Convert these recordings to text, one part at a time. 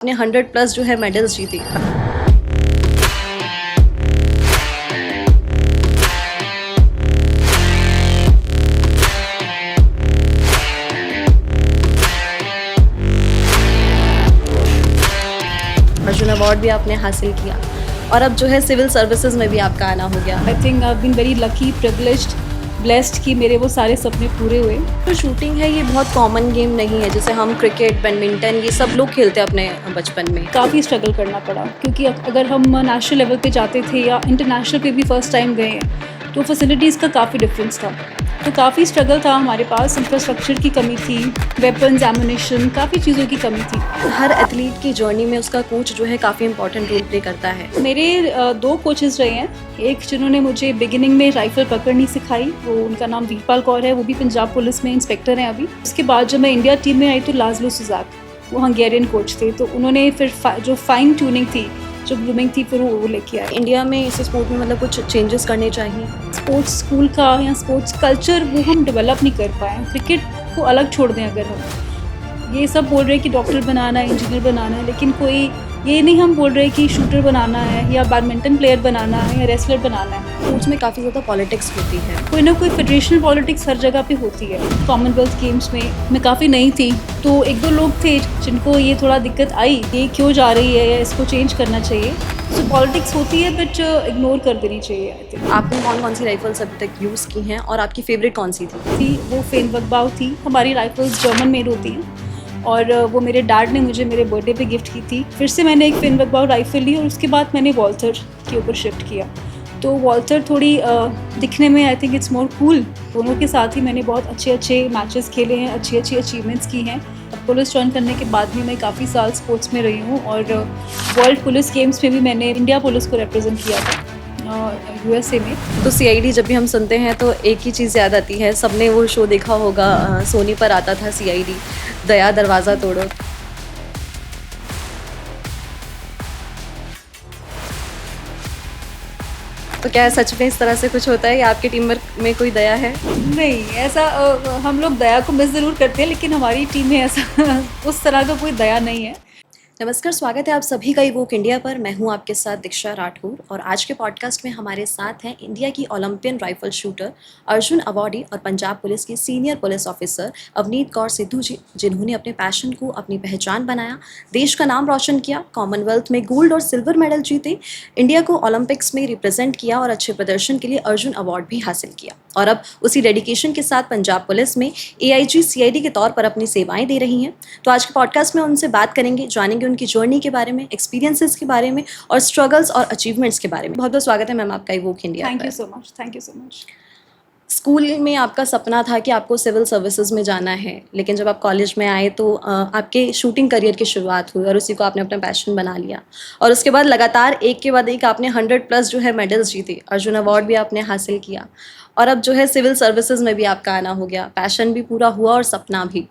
अपने 100 प्लस जो है मेडल्स जीती। अर्जुन अवार्ड भी आपने हासिल किया और अब जो है सिविल सर्विसेज में भी आपका आना हो गया। I think I been very lucky, privileged, blessed कि मेरे वो सारे सपने पूरे हुए। जो शूटिंग है ये बहुत कॉमन गेम नहीं है, जैसे हम क्रिकेट, बैडमिंटन ये सब लोग खेलते हैं अपने बचपन में। काफ़ी स्ट्रगल करना पड़ा क्योंकि अगर हम नेशनल लेवल पे जाते थे या इंटरनेशनल पे भी फर्स्ट टाइम गए हैं तो फैसिलिटीज़ का काफ़ी डिफरेंस था। तो काफ़ी स्ट्रगल था हमारे पास, इंफ्रास्ट्रक्चर की कमी थी, वेपन्स, एमुनेशन, काफ़ी चीज़ों की कमी थी। हर एथलीट की जर्नी में उसका कोच जो है काफ़ी इंपॉर्टेंट रोल प्ले करता है। मेरे दो कोचेज़ रहे हैं, एक जिन्होंने मुझे बिगिनिंग में राइफ़ल पकड़नी सिखाई, वो उनका नाम वीरपाल कौर है, वो भी पंजाब पुलिस में इंस्पेक्टर हैं अभी। उसके बाद जब मैं इंडिया टीम में आई तो लाज़लो सुज़ाक, वो हंगेरियन कोच थे, तो उन्होंने फिर जो फाइन ट्यूनिंग थी, जो ग्रूमिंग थी, फिर वो लेके आए। इंडिया में इस स्पोर्ट में मतलब कुछ चेंजेस करने चाहिए। स्पोर्ट्स स्कूल का या स्पोर्ट्स कल्चर वो हम डेवलप नहीं कर पाए। क्रिकेट को अलग छोड़ दें, अगर हम ये सब बोल रहे हैं कि डॉक्टर बनाना है, इंजीनियर बनाना है, लेकिन कोई ये नहीं हम बोल रहे कि शूटर बनाना है या बैडमिंटन प्लेयर बनाना है या रेसलर बनाना है। स्पोर्ट्स में काफ़ी ज़्यादा पॉलिटिक्स होती है। कोई ना कोई फेडरेशनल पॉलिटिक्स हर जगह पे होती है। कॉमनवेल्थ गेम्स में मैं काफ़ी नई थी, तो एक दो लोग थे जिनको ये थोड़ा दिक्कत आई, ये क्यों जा रही है या इसको चेंज करना चाहिए। सो पॉलिटिक्स होती है बट इग्नोर कर देनी चाहिए। आई थिंक आपने कौन कौन सी राइफल्स अभी तक यूज़ की हैं और आपकी फेवरेट कौन सी थी? वो फेनवकबाउ थी। हमारी राइफल्स जर्मन मेड होती हैं और वो मेरे डैड ने मुझे मेरे बर्थडे पे गिफ्ट की थी। फिर से मैंने एक फेनवकबाउ राइफल ली और उसके बाद मैंने वॉल्थर के ऊपर शिफ्ट किया। तो वॉल्थर थोड़ी दिखने में आई थिंक इट्स मोर कूल। दोनों के साथ ही मैंने बहुत अच्छे अच्छे मैचेस खेले हैं, अच्छी अच्छी अचीवमेंट्स की हैं। पुलिस ज्वाइन करने के बाद भी मैं काफ़ी साल स्पोर्ट्स में रही हूँ और वर्ल्ड पुलिस गेम्स में भी मैंने इंडिया पुलिस को रिप्रेजेंट किया था USA में। तो CID जब भी हम सुनते हैं तो एक ही चीज़ याद आती है, सबने वो शो देखा होगा, सोनी पर आता था CID, दया दरवाज़ा तोड़ो। तो क्या सच में इस तरह से कुछ होता है या आपकी टीम में कोई दया है? नहीं, ऐसा हम लोग दया को मिस ज़रूर करते हैं, लेकिन हमारी टीम में ऐसा उस तरह का कोई दया नहीं है। नमस्कार, स्वागत है आप सभी का इवोक इंडिया पर। मैं हूं आपके साथ दीक्षा राठौर और आज के पॉडकास्ट में हमारे साथ हैं इंडिया की Olympian rifle shooter, Arjuna awardee और पंजाब पुलिस की senior police officer Avneet Kaur Sidhu ji, जिन्होंने अपने पैशन को अपनी पहचान बनाया, देश का नाम रोशन किया, कॉमनवेल्थ में गोल्ड और सिल्वर मेडल जीते, इंडिया को ओलंपिक्स में रिप्रेजेंट किया और अच्छे प्रदर्शन के लिए अर्जुन अवार्ड भी हासिल किया और अब उसी डेडिकेशन के साथ पंजाब पुलिस में AIG CID के तौर पर अपनी सेवाएं दे रही हैं। तो आज के पॉडकास्ट में उनसे बात करेंगे, जानेंगे उनकी जर्नी के बारे में, एक्सपीरियंसेस के बारे में और स्ट्रगल्स और अचीवमेंट्स के बारे में। बहुत बहुत स्वागत है मैम आपका इवोक इंडिया पर। Thank you so much, thank you so much. School में आपका सपना था कि आपको सिविल सर्विसेज में जाना है, लेकिन जब आप कॉलेज में आए तो आपके शूटिंग करियर की शुरुआत हुई और उसी को आपने अपना पैशन बना लिया और उसके बाद लगातार एक के बाद एक आपने 100 प्लस जो है मेडल्स जीते, अर्जुन अवार्ड भी आपने हासिल किया और अब जो है सिविल सर्विसेज में भी आपका आना हो गया, पैशन भी पूरा हुआ और सपना भी।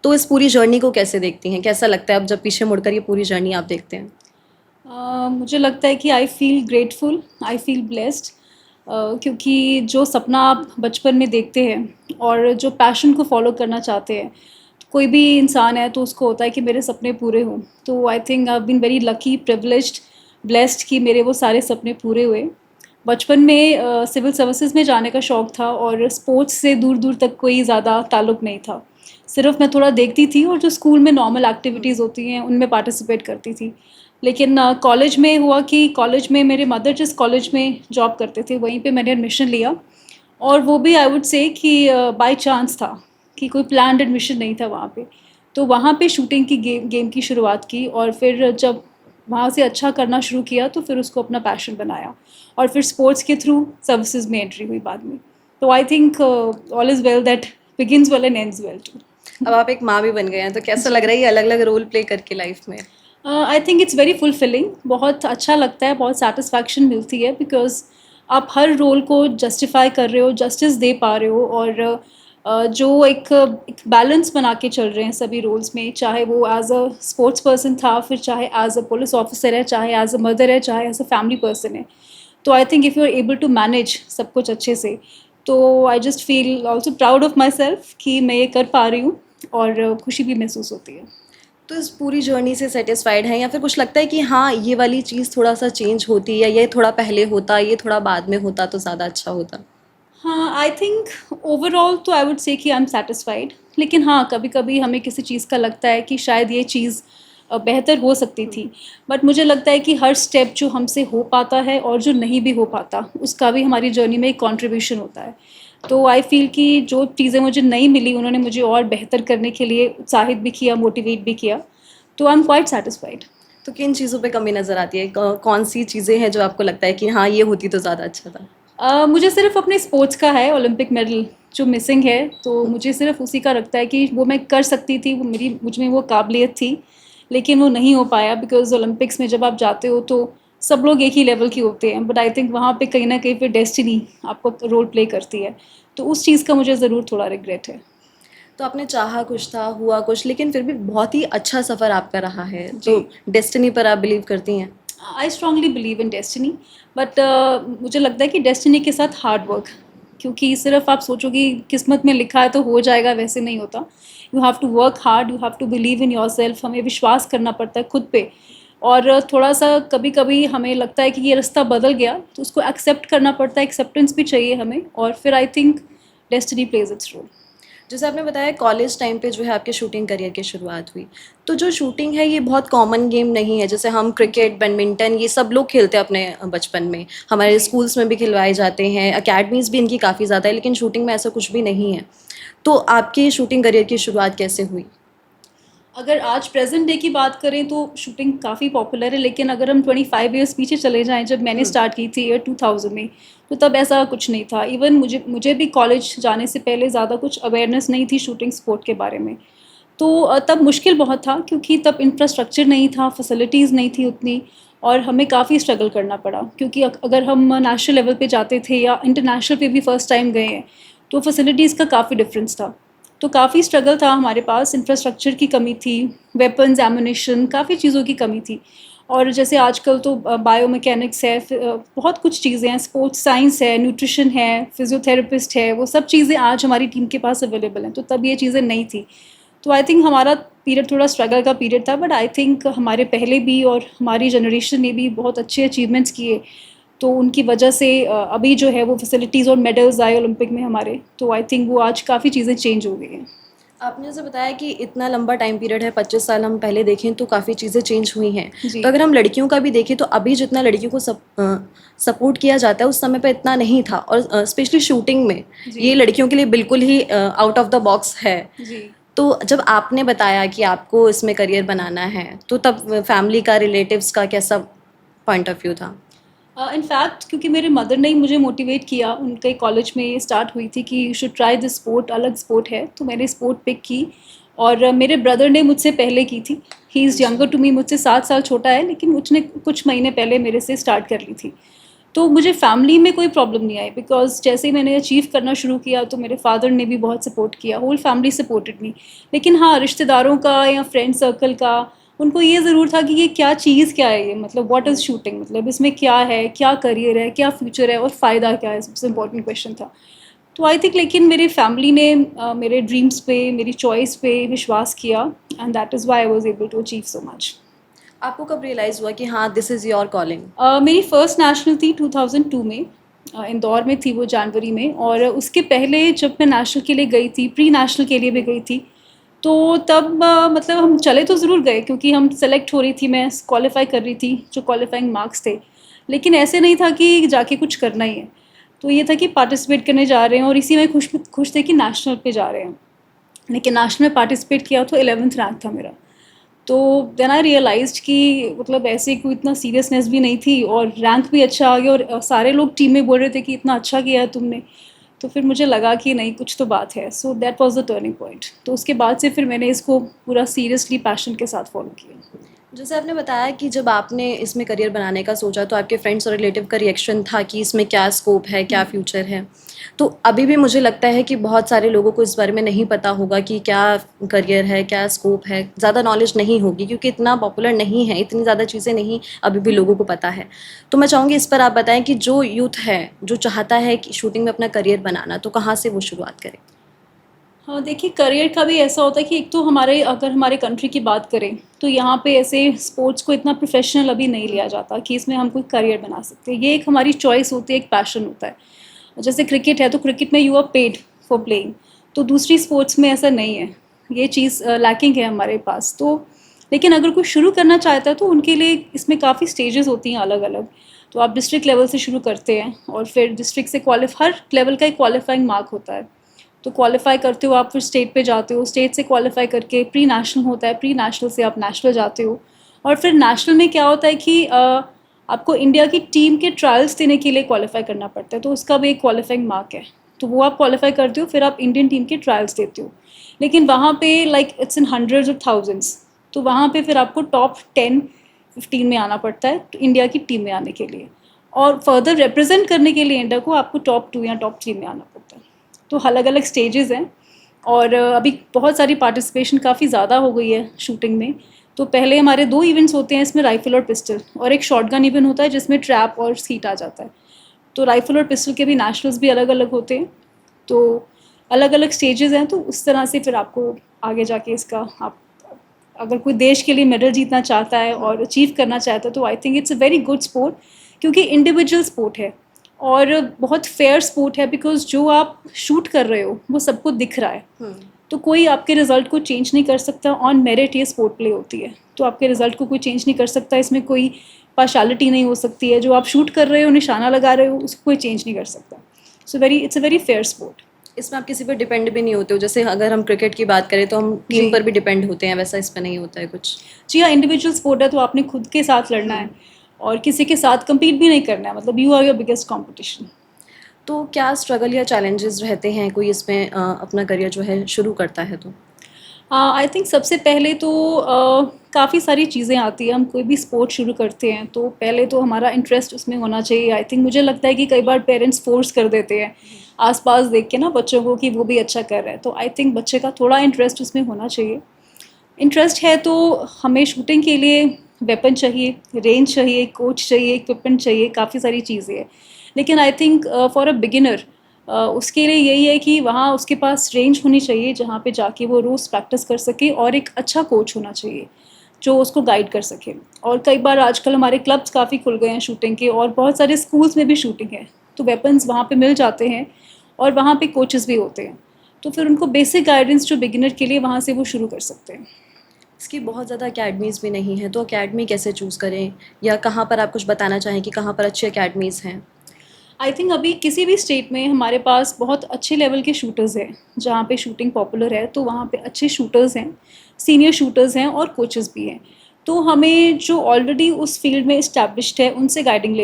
तो इस पूरी जर्नी को कैसे देखती हैं, कैसा लगता है अब जब पीछे मुड़कर ये पूरी जर्नी आप देखते हैं? मुझे लगता है कि I feel grateful, I feel blessed, क्योंकि जो सपना आप बचपन में देखते हैं और जो पैशन को फॉलो करना चाहते हैं, कोई भी इंसान है तो उसको होता है कि मेरे सपने पूरे हों। तो I think I been very lucky, privileged, blessed कि मेरे वो सारे सपने पूरे हुए। बचपन में सिविल सर्विसेज में जाने का शौक़ था और स्पोर्ट्स से दूर दूर तक कोई ज़्यादा ताल्लुक़ नहीं था। सिर्फ मैं थोड़ा देखती थी और जो स्कूल में नॉर्मल एक्टिविटीज़ होती हैं उनमें पार्टिसिपेट करती थी। लेकिन कॉलेज में हुआ कि कॉलेज में मेरे मदर जिस कॉलेज में जॉब करते थे वहीं पे मैंने एडमिशन लिया और वो भी आई वुड से कि बाय चांस था, कि कोई प्लान्ड एडमिशन नहीं था वहाँ पे। तो वहाँ पे शूटिंग की गेम की शुरुआत की और फिर जब वहाँ से अच्छा करना शुरू किया तो फिर उसको अपना पैशन बनाया और फिर स्पोर्ट्स के थ्रू सर्विसेज में एंट्री हुई बाद में। तो I think all is well that begins well and ends well too. अब आप एक माँ भी बन गए हैं, तो कैसा लग रहा है ये अलग अलग रोल प्ले करके लाइफ में? आई थिंक इट्स वेरी फुलफिलिंग, बहुत अच्छा लगता है, बहुत सेटिस्फैक्शन मिलती है बिकॉज आप हर रोल को जस्टिफाई कर रहे हो, जस्टिस दे पा रहे हो और जो एक बैलेंस बना के चल रहे हैं सभी रोल्स में, चाहे वो एज अ स्पोर्ट्स पर्सन था, फिर चाहे एज अ पुलिस ऑफिसर है, चाहे एज अ मदर है, चाहे एज अ फैमिली पर्सन है। तो I think if you are able to manage सब कुछ अच्छे से, तो I just feel also proud of my self कि मैं ये कर पा रही हूँ और खुशी भी महसूस होती है। तो इस पूरी जर्नी से सेटिस्फाइड हैं या फिर कुछ लगता है कि हाँ ये वाली चीज़ थोड़ा सा चेंज होती या ये थोड़ा पहले होता, ये थोड़ा बाद में होता तो ज़्यादा अच्छा होता? हाँ, आई थिंक ओवरऑल तो आई वुड से कि आई एम सैटिस्फाइड। लेकिन हाँ, कभी कभी हमें किसी चीज़ का लगता है कि शायद ये चीज़ बेहतर हो सकती थी। बट मुझे लगता है कि हर स्टेप जो हमसे हो पाता है और जो नहीं भी हो पाता, उसका भी हमारी जर्नी में एक कॉन्ट्रीब्यूशन होता है। तो आई फील कि जो चीज़ें मुझे नहीं मिली, उन्होंने मुझे और बेहतर करने के लिए उत्साहित भी किया, मोटिवेट भी किया। तो आई एम क्वाइट सैटिस्फाइड। तो किन चीज़ों पे कमी नज़र आती है? कौन सी चीज़ें हैं जो आपको लगता है कि हाँ ये होती तो ज़्यादा अच्छा था? मुझे सिर्फ अपने स्पोर्ट्स का है, ओलंपिक मेडल जो मिसिंग है, तो मुझे सिर्फ उसी का लगता है कि वो मैं कर सकती थी, वो मेरी मुझ में वो काबिलियत थी, लेकिन वो नहीं हो पाया बिकॉज़ ओलंपिक्स में जब आप जाते हो तो सब लोग एक ही लेवल के होते हैं, बट आई थिंक वहाँ पे कहीं न कहीं फिर डेस्टिनी आपको रोल प्ले करती है, तो उस चीज़ का मुझे ज़रूर थोड़ा रिग्रेट है। तो आपने चाहा कुछ था, हुआ कुछ, लेकिन फिर भी बहुत ही अच्छा सफ़र आपका रहा है। जी। तो डेस्टिनी पर आप बिलीव करती हैं? I strongly believe in destiny, but मुझे लगता है कि डेस्टिनी के साथ हार्ड वर्क, क्योंकि सिर्फ आप सोचो कि किस्मत में लिखा है तो हो जाएगा, वैसे नहीं होता। You have to work hard, you have to believe in your self, हमें विश्वास करना पड़ता है खुद पे। और थोड़ा सा कभी कभी हमें लगता है कि ये रास्ता बदल गया, तो उसको एक्सेप्ट करना पड़ता है, एक्सेप्टेंस भी चाहिए हमें, और फिर I think destiny plays its role. जैसे आपने बताया कॉलेज टाइम पे जो है आपके शूटिंग करियर की शुरुआत हुई। तो जो शूटिंग है ये बहुत कॉमन गेम नहीं है, जैसे हम क्रिकेट, बैडमिंटन ये सब लोग खेलते हैं अपने बचपन में। हमारे जी। स्कूल्स में भी खिलवाए जाते हैं, अकेडमीज़ भी इनकी काफ़ी ज़्यादा है, लेकिन शूटिंग में ऐसा कुछ भी नहीं है। तो आपकी शूटिंग करियर की शुरुआत कैसे हुई? अगर आज प्रेजेंट डे की बात करें तो शूटिंग काफ़ी पॉपुलर है, लेकिन अगर हम 25 ईयर्स पीछे चले जाएं, जब मैंने स्टार्ट की थी ईयर 2000 में, तो तब ऐसा कुछ नहीं था। इवन मुझे भी कॉलेज जाने से पहले ज़्यादा कुछ अवेयरनेस नहीं थी शूटिंग स्पोर्ट के बारे में। तो तब मुश्किल बहुत था, क्योंकि तब इंफ्रास्ट्रक्चर नहीं था, फैसिलिटीज़ नहीं थी उतनी, और हमें काफ़ी स्ट्रगल करना पड़ा, क्योंकि अगर हम नेशनल लेवल पे जाते थे या इंटरनेशनल पे भी फर्स्ट टाइम गए हैं, तो फैसिलिटीज़ का काफ़ी डिफरेंस था। तो काफ़ी स्ट्रगल था हमारे पास, इंफ्रास्ट्रक्चर की कमी थी, वेपन्स, एमुनेशन, काफ़ी चीज़ों की कमी थी। और जैसे आजकल तो बायोमैकेनिक्स है, बहुत कुछ चीज़ें हैं, स्पोर्ट्स साइंस है, न्यूट्रिशन है, फिजियोथेरेपिस्ट है, वो सब चीज़ें आज हमारी टीम के पास अवेलेबल हैं, तो तब ये चीज़ें नहीं थी। तो आई थिंक हमारा पीरियड थोड़ा स्ट्रगल का पीरियड था, बट आई थिंक हमारे पहले भी और हमारी जनरेशन ने भी बहुत अच्छे अचीवमेंट्स किए, तो उनकी वजह से अभी जो है वो फैसिलिटीज़ और मेडल्स आए ओलंपिक में हमारे, तो आई थिंक वो आज काफ़ी चीज़ें चेंज हो गई हैं। आपने जैसे बताया कि इतना लंबा टाइम पीरियड है, 25 साल हम पहले देखें तो काफ़ी चीज़ें चेंज हुई हैं। जी। तो अगर हम लड़कियों का भी देखें तो अभी जितना लड़कियों को सपोर्ट किया जाता है उस समय पे इतना नहीं था, और स्पेशली शूटिंग में जी। ये लड़कियों के लिए बिल्कुल ही आउट ऑफ द बॉक्स है। जी। तो जब आपने बताया कि आपको इसमें करियर बनाना है तो तब फैमिली का, रिलेटिव्स का कैसा पॉइंट ऑफ व्यू था? इनफैक्ट क्योंकि मेरे मदर ने ही मुझे मोटिवेट किया, उनके कॉलेज में स्टार्ट हुई थी कि you should try this sport, अलग स्पोर्ट है, तो मैंने स्पोर्ट पिक की। और मेरे ब्रदर ने मुझसे पहले की थी, ही इज़ अच्छा। यंगर टू मी, मुझसे 7 साल छोटा है, लेकिन उसने कुछ महीने पहले मेरे से स्टार्ट कर ली थी। तो मुझे फैमिली में कोई प्रॉब्लम नहीं आई, बिकॉज जैसे ही मैंने अचीव करना शुरू किया तो मेरे फादर ने भी बहुत सपोर्ट किया, होल फैमिली सपोर्टेड मी। लेकिन हाँ, रिश्तेदारों का या फ्रेंड सर्कल का, उनको ये ज़रूर था कि ये क्या चीज़, क्या है ये, मतलब व्हाट इज़ शूटिंग, मतलब इसमें क्या है, क्या करियर है, क्या फ्यूचर है और फ़ायदा क्या है, सबसे इम्पोर्टेंट क्वेश्चन था। तो आई थिंक लेकिन मेरी फैमिली ने मेरे ड्रीम्स पे, मेरी चॉइस पे विश्वास किया, and that is why I was able to achieve so much. आपको कब रियलाइज़ हुआ कि हाँ दिस इज़ योर कॉलिंग? मेरी फर्स्ट नेशनल थी 2002 में, इंदौर में थी वो, जनवरी में। और उसके पहले जब मैं नेशनल के लिए गई थी, प्री नेशनल के लिए भी गई थी, तो तब मतलब हम चले तो ज़रूर गए, क्योंकि हम सेलेक्ट हो रही थी, मैं क्वालिफाई कर रही थी, जो क्वालिफाइंग मार्क्स थे। लेकिन ऐसे नहीं था कि जाके कुछ करना ही है, तो ये था कि पार्टिसिपेट करने जा रहे हैं, और इसी में खुश खुश थे कि नेशनल पे जा रहे हैं। लेकिन नेशनल में पार्टिसिपेट किया तो 11th रैंक था मेरा। तो देन आई रियलाइज्ड कि मतलब ऐसे कोई इतना सीरियसनेस भी नहीं थी, और रैंक भी अच्छा आ गया, और सारे लोग टीम में बोल रहे थे कि इतना अच्छा किया है तुमने। तो फिर मुझे लगा कि नहीं, कुछ तो बात है। So that was the turning point. तो उसके बाद से फिर मैंने इसको पूरा सीरियसली पैशन के साथ फॉलो किया। जैसे आपने बताया कि जब आपने इसमें करियर बनाने का सोचा तो आपके फ्रेंड्स और रिलेटिव का रिएक्शन था कि इसमें क्या स्कोप है, क्या फ्यूचर है। तो अभी भी मुझे लगता है कि बहुत सारे लोगों को इस बारे में नहीं पता होगा कि क्या करियर है, क्या स्कोप है, ज़्यादा नॉलेज नहीं होगी क्योंकि इतना पॉपुलर नहीं है, इतनी ज़्यादा चीज़ें नहीं अभी भी लोगों को पता है। तो मैं चाहूँगी इस पर आप बताएं कि जो यूथ है, जो चाहता है कि शूटिंग में अपना करियर बनाना, तो कहाँ से वो शुरुआत करे? हाँ, देखिए करियर का भी ऐसा होता है कि एक तो हमारे अगर हमारे कंट्री की बात करें तो यहाँ पे ऐसे स्पोर्ट्स को इतना प्रोफेशनल अभी नहीं लिया जाता कि इसमें हम कोई करियर बना सकते हैं। ये एक हमारी चॉइस होती है, एक पैशन होता है। जैसे क्रिकेट है तो क्रिकेट में you are paid for playing, तो दूसरी स्पोर्ट्स में ऐसा नहीं है। ये चीज़ लैकिंग है हमारे पास। तो लेकिन अगर कोई शुरू करना चाहता है तो उनके लिए इसमें काफ़ी स्टेजेस होती हैं अलग अलग। तो आप डिस्ट्रिक्ट लेवल से शुरू करते हैं और फिर डिस्ट्रिक्ट से हर लेवल का एक क्वालिफाइंग मार्क होता है। तो क्वालिफाई करते हो आप, फिर स्टेट पे जाते हो, स्टेट से क्वालिफाई करके प्री नेशनल होता है, प्री नेशनल से आप नेशनल जाते हो। और फिर नेशनल में क्या होता है कि आपको इंडिया की टीम के ट्रायल्स देने के लिए क्वालिफाई करना पड़ता है, तो उसका भी एक क्वालिफाइंग मार्क है। तो वो आप क्वालिफाई करते हो, फिर आप इंडियन टीम के ट्रायल्स देते हो। लेकिन वहाँ पे like it's in hundreds of thousands, तो वहाँ पे फिर आपको टॉप 10-15 में आना पड़ता है तो इंडिया की टीम में आने के लिए। और फर्दर रिप्रेजेंट करने के लिए इंडिया को आपको टॉप 2 या टॉप 3 में आना पड़ता है। तो अलग अलग स्टेजेस हैं। और अभी बहुत सारी पार्टिसिपेशन काफ़ी ज़्यादा हो गई है शूटिंग में। तो पहले हमारे 2 इवेंट्स होते हैं इसमें, राइफल और पिस्टल, और एक शॉटगन इवेंट होता है जिसमें ट्रैप और स्कीट आ जाता है। तो राइफल और पिस्टल के भी नेशनल्स भी अलग अलग होते हैं। तो अलग अलग स्टेजेस हैं, तो उस तरह से फिर आपको आगे जाके इसका आप अगर कोई देश के लिए मेडल जीतना चाहता है और अचीव करना चाहता है तो I think it's a very good sport, क्योंकि इंडिविजुअल स्पोर्ट है और बहुत फेयर स्पोर्ट है। बिकॉज जो आप शूट कर रहे हो वो सबको दिख रहा है, तो कोई आपके रिजल्ट को चेंज नहीं कर सकता। ऑन मेरिट ये स्पोर्ट प्ले होती है, तो आपके रिजल्ट को कोई चेंज नहीं कर सकता। इसमें कोई पार्शालिटी नहीं हो सकती है। जो आप शूट कर रहे हो, निशाना लगा रहे हो, उसको कोई चेंज नहीं कर सकता। So it's a very fair sport. इसमें आप किसी पे डिपेंड भी नहीं होते हो, जैसे अगर हम क्रिकेट की बात करें तो हम टीम जी पर भी डिपेंड होते हैं, वैसा इसमें नहीं होता है कुछ। जी हाँ, इंडिविजुअल स्पोर्ट है तो आपने खुद के साथ लड़ना है और किसी के साथ compete भी नहीं करना है। मतलब you are your biggest competition. तो क्या स्ट्रगल या चैलेंजेस रहते हैं कोई इसमें अपना करियर जो है शुरू करता है तो? आई थिंक सबसे पहले तो काफ़ी सारी चीज़ें आती हैं। हम कोई भी स्पोर्ट शुरू करते हैं तो पहले तो हमारा इंटरेस्ट उसमें होना चाहिए। आई थिंक मुझे लगता है कि कई बार पेरेंट्स फोर्स कर देते हैं आसपास देख के ना बच्चों को कि वो भी अच्छा कर रहे हैं, तो आई थिंक बच्चे का थोड़ा इंटरेस्ट उसमें होना चाहिए। इंटरेस्ट है तो हमें शूटिंग के लिए वेपन चाहिए, रेंज चाहिए, कोच चाहिए, इक्विपमेंट चाहिए, काफ़ी सारी चीज़ें हैं। लेकिन I think for a beginner उसके लिए यही है कि वहाँ उसके पास रेंज होनी चाहिए जहाँ पे जाके वो रोज़ प्रैक्टिस कर सके, और एक अच्छा कोच होना चाहिए जो उसको गाइड कर सके। और कई बार आजकल हमारे क्लब्स काफ़ी खुल गए हैं शूटिंग के, और बहुत सारे स्कूल्स में भी शूटिंग है, तो वेपन्स वहाँ पे मिल जाते हैं और वहाँ पे कोचेस भी होते हैं। तो फिर उनको बेसिक गाइडेंस जो बिगिनर के लिए वहाँ से वो शुरू कर सकते हैं। इसकी बहुत ज़्यादा अकेडमीज़ भी नहीं है, तो अकेडमी कैसे चूज़ करें, या कहाँ पर आप कुछ बताना चाहें कि कहाँ पर अच्छी अकेडमीज़ हैं? आई थिंक अभी किसी भी स्टेट में हमारे पास बहुत अच्छे लेवल के शूटर्स हैं जहाँ पे शूटिंग पॉपुलर है, तो वहाँ पे अच्छे शूटर्स हैं, सीनियर शूटर्स हैं और कोचेस भी हैं। तो हमें जो ऑलरेडी उस फील्ड में इस्टेब्लिश्ड है उनसे गाइडेंस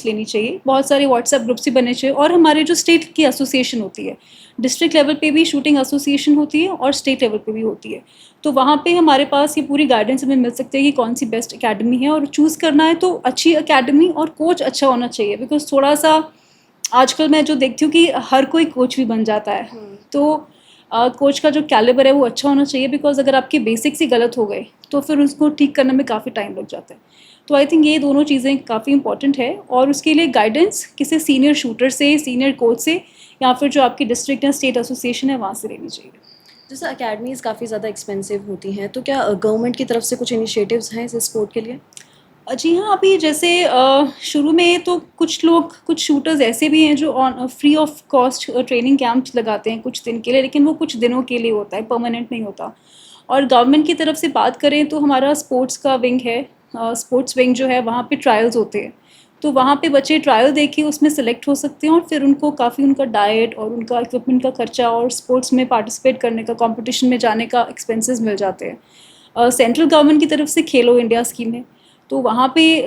लेनी चाहिए। बहुत सारे व्हाट्सएप ग्रुप्स भी बनने चाहिए, और हमारे जो स्टेट की एसोसिएशन होती है, डिस्ट्रिक्ट लेवल पे भी शूटिंग एसोसिएशन होती है और स्टेट लेवल पे भी होती है। तो वहाँ पे हमारे पास ये पूरी गाइडेंस हमें मिल सकती है कि कौन सी बेस्ट अकेडमी है, और चूज़ करना है तो अच्छी अकेडमी और कोच अच्छा होना चाहिए। बिकॉज थोड़ा सा आजकल मैं जो देखती हूँ कि हर कोई कोच भी बन जाता है, तो कोच का जो कैलिबर है वो अच्छा होना चाहिए। बिकॉज अगर आपके बेसिक्स ही गलत हो गए तो फिर उसको ठीक करने में काफ़ी टाइम लग जाता है। तो आई थिंक ये दोनों चीज़ें काफ़ी इंपॉर्टेंट है, और उसके लिए गाइडेंस किसी सीनियर शूटर से, सीनियर कोच से, या फिर जो आपकी डिस्ट्रिक्ट या स्टेट एसोसिएशन है वहाँ से लेनी चाहिए। जैसे अकेडमीज़ काफ़ी ज़्यादा एक्सपेंसिव होती हैं, तो क्या गवर्नमेंट की तरफ से कुछ इनिशिएटिव्स हैं इस स्पोर्ट के लिए? जी हाँ, अभी जैसे शुरू में तो कुछ शूटर्स ऐसे भी हैं जो on free of cost training camps लगाते हैं कुछ दिन के लिए, लेकिन वो कुछ दिनों के लिए होता है, परमानेंट नहीं होता। और गवर्नमेंट की तरफ से बात करें तो हमारा स्पोर्ट्स का विंग है, स्पोर्ट्स विंग जो है वहाँ पे ट्रायल्स होते हैं। तो वहाँ पे बच्चे ट्रायल दे के उसमें सेलेक्ट हो सकते हैं, और फिर उनको काफ़ी उनका डाइट और उनका इक्विपमेंट का खर्चा और स्पोर्ट्स में पार्टिसिपेट करने का, कंपटीशन में जाने का एक्सपेंसेस मिल जाते हैं। सेंट्रल गवर्नमेंट की तरफ से खेलो इंडिया स्कीम है, तो वहाँ पे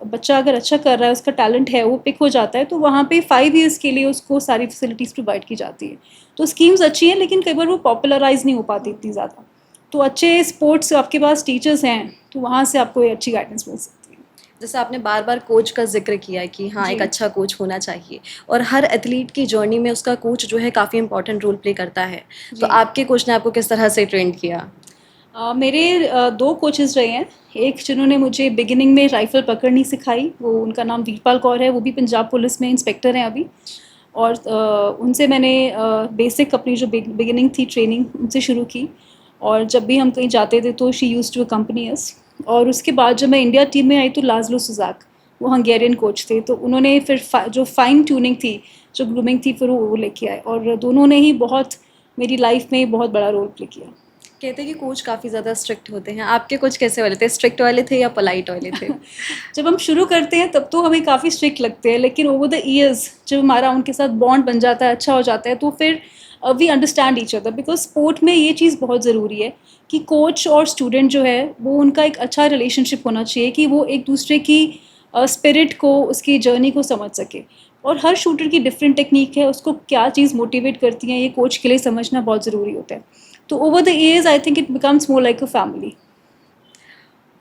बच्चा अगर अच्छा कर रहा है, उसका टैलेंट है, वो पिक हो जाता है, तो वहाँ पे 5 ईयर्स के लिए उसको सारी फैसिलिटीज़ प्रोवाइड की जाती है। तो स्कीम्स अच्छी हैं, लेकिन कई बार वो पॉपुलराइज नहीं हो पाती इतनी ज़्यादा। तो अच्छे स्पोर्ट्स आपके पास टीचर्स हैं तो वहाँ से आपको ये अच्छी गाइडेंस मिल सकती है। जैसे आपने बार बार कोच का जिक्र किया है कि हाँ, जी एक अच्छा कोच होना चाहिए, और हर एथलीट की जर्नी में उसका कोच जो है काफ़ी इंपॉर्टेंट रोल प्ले करता है। जी। तो आपके कोच ने आपको किस तरह से ट्रेंड किया? मेरे 2 कोचेज़ रहे हैं। एक जिन्होंने मुझे बिगिनिंग में राइफ़ल पकड़नी सिखाई, वो उनका नाम वीरपाल कौर है, वो भी पंजाब पुलिस में इंस्पेक्टर हैं अभी। और उनसे मैंने बेसिक अपनी जो बिगिनिंग थी ट्रेनिंग उनसे शुरू की। और जब भी हम कहीं जाते थे तो शी यूज्ड टू अकम्पनी अस। और उसके बाद जब मैं इंडिया टीम में आई तो लाज़लो सुज़ाक वो हंगेरियन कोच थे, तो उन्होंने फिर जो फाइन ट्यूनिंग थी, जो ग्रूमिंग थी, फिर वो लेके आए। और दोनों ने ही बहुत मेरी लाइफ में बहुत बड़ा रोल प्ले किया। कहते हैं कि कोच काफ़ी ज़्यादा स्ट्रिक्ट होते हैं, आपके कोच कैसे वाले थे? स्ट्रिक्ट वाले थे या पोलाइट वाले थे? जब हम शुरू करते हैं तब तो हमें काफ़ी स्ट्रिक्ट लगते हैं, लेकिन ओवर द ईयर्स जब हमारा उनके साथ बॉन्ड बन जाता है, अच्छा हो जाता है, तो फिर we understand each other. Because sport में ये चीज़ बहुत ज़रूरी है कि कोच और स्टूडेंट जो है वो उनका एक अच्छा रिलेशनशिप होना चाहिए, कि वो एक दूसरे की स्पिरिट को, उसकी जर्नी को समझ सके। और हर शूटर की डिफरेंट टेक्निक है, उसको क्या चीज़ मोटिवेट करती है ये कोच के लिए समझना बहुत ज़रूरी होता है। तो over the years I think it becomes more like a family.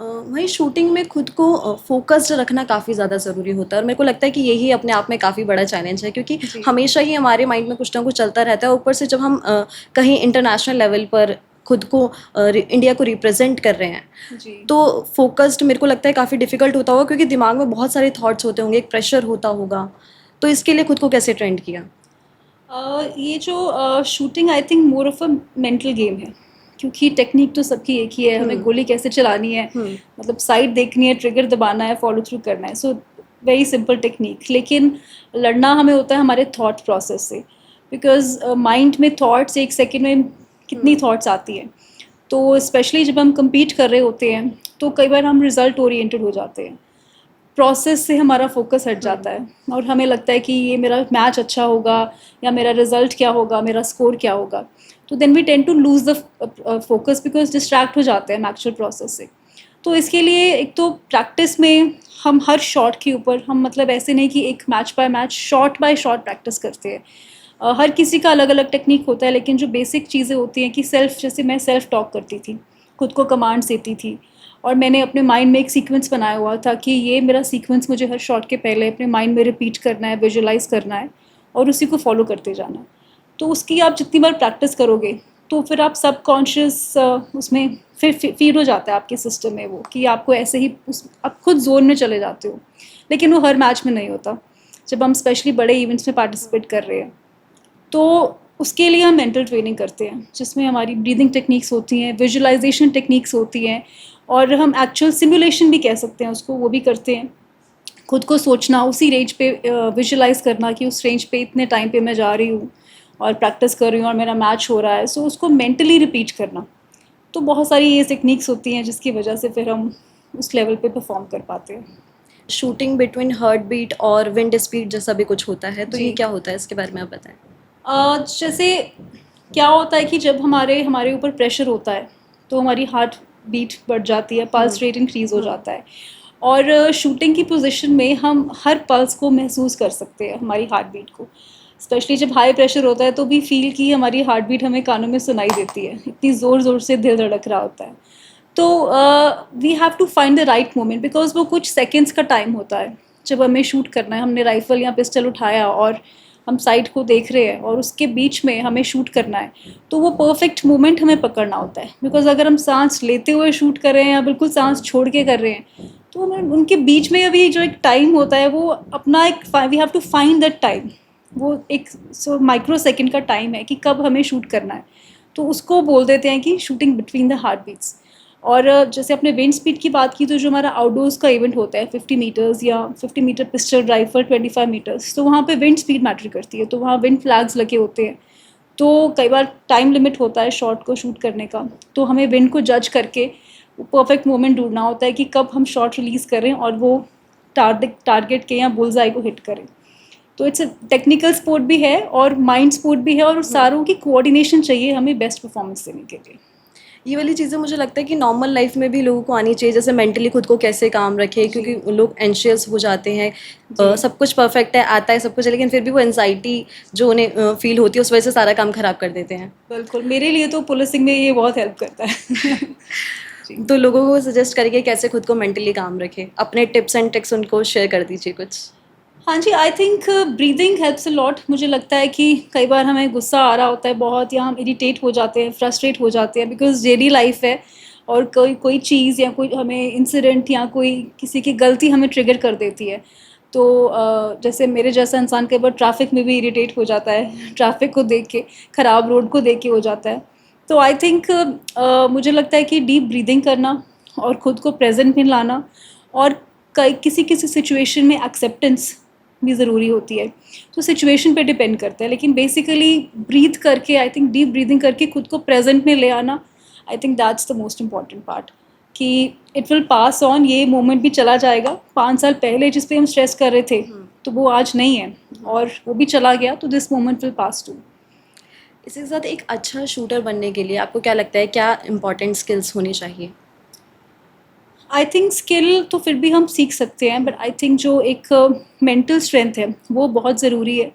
वहीं शूटिंग में खुद को फोकस्ड रखना काफ़ी ज़्यादा ज़रूरी होता है, और मेरे को लगता है कि यही अपने आप में काफ़ी बड़ा चैलेंज है, क्योंकि जी। हमेशा ही हमारे माइंड में कुछ ना कुछ चलता रहता है। ऊपर से जब हम कहीं इंटरनेशनल लेवल पर खुद को इंडिया को रिप्रेजेंट कर रहे हैं, जी। तो फोकस्ड मेरे को लगता है काफ़ी डिफ़िकल्ट होता होगा, क्योंकि दिमाग में बहुत सारे थॉट्स होते होंगे, एक प्रेशर होता होगा। तो इसके लिए खुद को कैसे ट्रेंड किया? ये जो shooting I think more of a mental game है, क्योंकि टेक्निक तो सबकी एक ही है, हमें गोली कैसे चलानी है, हम्म। मतलब साइड देखनी है, ट्रिगर दबाना है, फॉलो थ्रू करना है। सो वेरी सिंपल टेक्निक, लेकिन लड़ना हमें होता है हमारे थॉट प्रोसेस से। बिकॉज माइंड में थॉट्स एक सेकेंड में कितनी थॉट्स आती हैं। तो स्पेशली जब हम compete कर रहे होते हैं तो कई बार हम रिजल्ट ओरिएंटेड हो जाते हैं, प्रोसेस से हमारा फोकस हट जाता है, और हमें लगता है कि ये मेरा मैच अच्छा होगा, या मेरा रिजल्ट क्या होगा, मेरा स्कोर क्या होगा। तो then we tend to lose the focus, because distract हो जाते हैं एक्चुअल प्रोसेस से। तो इसके लिए एक तो प्रैक्टिस में हम हर शॉट के ऊपर, हम मतलब ऐसे नहीं कि एक match by match, shot bye shot practice करते हैं। हर किसी का अलग अलग टेक्निक होता है, लेकिन जो बेसिक चीज़ें होती हैं कि सेल्फ, जैसे मैं सेल्फ टॉक करती थी, खुद को कमांड्स देती थी, और मैंने अपने माइंड में एक सीक्वेंस बनाया हुआ था कि ये मेरा सीक्वेंस मुझे हर शॉट के पहले अपने माइंड में रिपीट करना है, विजुअलाइज करना है, और उसी को फॉलो करते जाना है। तो उसकी आप जितनी बार प्रैक्टिस करोगे तो फिर आप सबकॉन्शियस उसमें फिर फीड हो जाता है आपके सिस्टम में वो, कि आपको ऐसे ही आप खुद जोन में चले जाते हो। लेकिन वो हर मैच में नहीं होता, जब हम स्पेशली बड़े इवेंट्स में पार्टिसिपेट कर रहे हैं। तो उसके लिए हम मेंटल ट्रेनिंग करते हैं, जिसमें हमारी ब्रीदिंग टेक्निक्स होती हैं, विजुअलाइजेशन टेक्निक्स होती हैं, और हम एक्चुअल सिमुलेशन भी कह सकते हैं उसको, वो भी करते हैं। खुद को सोचना, उसी रेंज पे विजुअलाइज करना कि उस रेंज पे इतने टाइम पे मैं जा रही हूँ और प्रैक्टिस कर रही हूँ और मेरा मैच हो रहा है। सो उसको मेंटली रिपीट करना। तो बहुत सारी ये टेक्निक्स होती हैं जिसकी वजह से फिर हम उस लेवल पे परफॉर्म कर पाते हैं। शूटिंग बिटवीन हार्ट बीट और विंड स्पीड जैसा भी कुछ होता है, तो ये जी। क्या होता है, इसके बारे में आप बताएं। जैसे क्या होता है कि जब हमारे हमारे ऊपर प्रेशर होता है तो हमारी हार्ट बीट बढ़ जाती है, पल्स रेट इंक्रीज हो जाता है। और शूटिंग की पोजीशन में हम हर पल्स को महसूस कर सकते हैं, हमारी हार्ट बीट को। स्पेशली जब हाई प्रेशर होता है तो भी फील की हमारी हार्ट बीट हमें कानों में सुनाई देती है, इतनी ज़ोर ज़ोर से दिल धड़क रहा होता है। तो we have to find the right moment, because वो कुछ सेकेंड्स का टाइम होता है जब हमें शूट करना है। हमने राइफल या पिस्टल उठाया और हम साइड को देख रहे हैं और उसके बीच में हमें शूट करना है, तो वो परफेक्ट मोमेंट हमें पकड़ना होता है। बिकॉज अगर हम सांस लेते हुए शूट कर रहे हैं या बिल्कुल सांस छोड़ के कर रहे हैं, तो हमें उनके बीच में अभी जो एक टाइम होता है वो अपना एक, we have to find that time. वो एक माइक्रो सेकेंड का टाइम है कि कब हमें शूट करना है, तो उसको बोल देते हैं कि shooting between the heart beats. और जैसे अपने विंड स्पीड की बात की, तो जो हमारा आउटडोर्स का इवेंट होता है 50 मीटर्स या 50 मीटर पिस्टल राइफल 25 मीटर्स, तो वहाँ पे विंड स्पीड मैटर करती है, तो वहाँ विंड फ्लैग्स लगे होते हैं। तो कई बार टाइम लिमिट होता है शॉट को शूट करने का, तो हमें विंड को जज करके परफेक्ट मोमेंट ढूंढना होता है कि कब हम शॉट रिलीज़ करें और वो टारगेट के या बुल्सआई को हिट करें। तो इट्स टेक्निकल स्पोर्ट भी है और माइंड स्पोर्ट भी है, और सारों की कोऑर्डिनेशन चाहिए हमें बेस्ट परफॉर्मेंस देने के लिए। ये वाली चीज़ें मुझे लगता है कि नॉर्मल लाइफ में भी लोगों को आनी चाहिए, जैसे मेंटली खुद को कैसे काम रखे, जी। क्योंकि लोग एंशियस हो जाते हैं। जी। सब कुछ परफेक्ट है, आता है सब कुछ है, लेकिन फिर भी वो एनजाइटी जो उन्हें फील होती है, उस वजह से सारा काम खराब कर देते हैं। बिल्कुल, मेरे लिए तो पुलिसिंग में ये बहुत हेल्प करता है। जी। तो लोगों को सजेस्ट करिए कैसे खुद को मेंटली काम रखे, अपने टिप्स एंड ट्रिक्स उनको शेयर कर दीजिए कुछ। हाँ जी, I think breathing helps a lot. मुझे लगता है कि कई बार हमें गुस्सा आ रहा होता है बहुत, या हम इरिटेट हो जाते हैं, फ्रस्ट्रेट हो जाते हैं, बिकॉज डेली लाइफ है, और कोई कोई चीज़ या कोई हमें इंसिडेंट या कोई किसी की गलती हमें ट्रिगर कर देती है। तो जैसे मेरे जैसा इंसान कई बार ट्रैफिक में भी इरिटेट हो जाता है, ट्रैफिक को देख के, ख़राब रोड को देख के हो जाता है। तो आई थिंक मुझे लगता है कि डीप ब्रीदिंग करना और ख़ुद को प्रेजेंट में लाना और कई किसी किसी सिचुएशन में एक्सेप्टेंस भी ज़रूरी होती है। तो सिचुएशन पे डिपेंड करता है, लेकिन बेसिकली ब्रीथ करके, आई थिंक डीप ब्रीदिंग करके खुद को प्रेजेंट में ले आना, I think that's the most important part. कि इट विल पास ऑन, ये मोमेंट भी चला जाएगा। 5 साल पहले जिस पे हम स्ट्रेस कर रहे थे तो वो आज नहीं है, और वो भी चला गया, तो this moment will pass too. इसी के साथ एक अच्छा शूटर बनने के लिए आपको क्या लगता है, क्या इंपॉर्टेंट स्किल्स होनी चाहिए? आई थिंक स्किल तो फिर भी हम सीख सकते हैं, बट आई थिंक जो एक मेंटल स्ट्रेंथ है वो बहुत ज़रूरी है।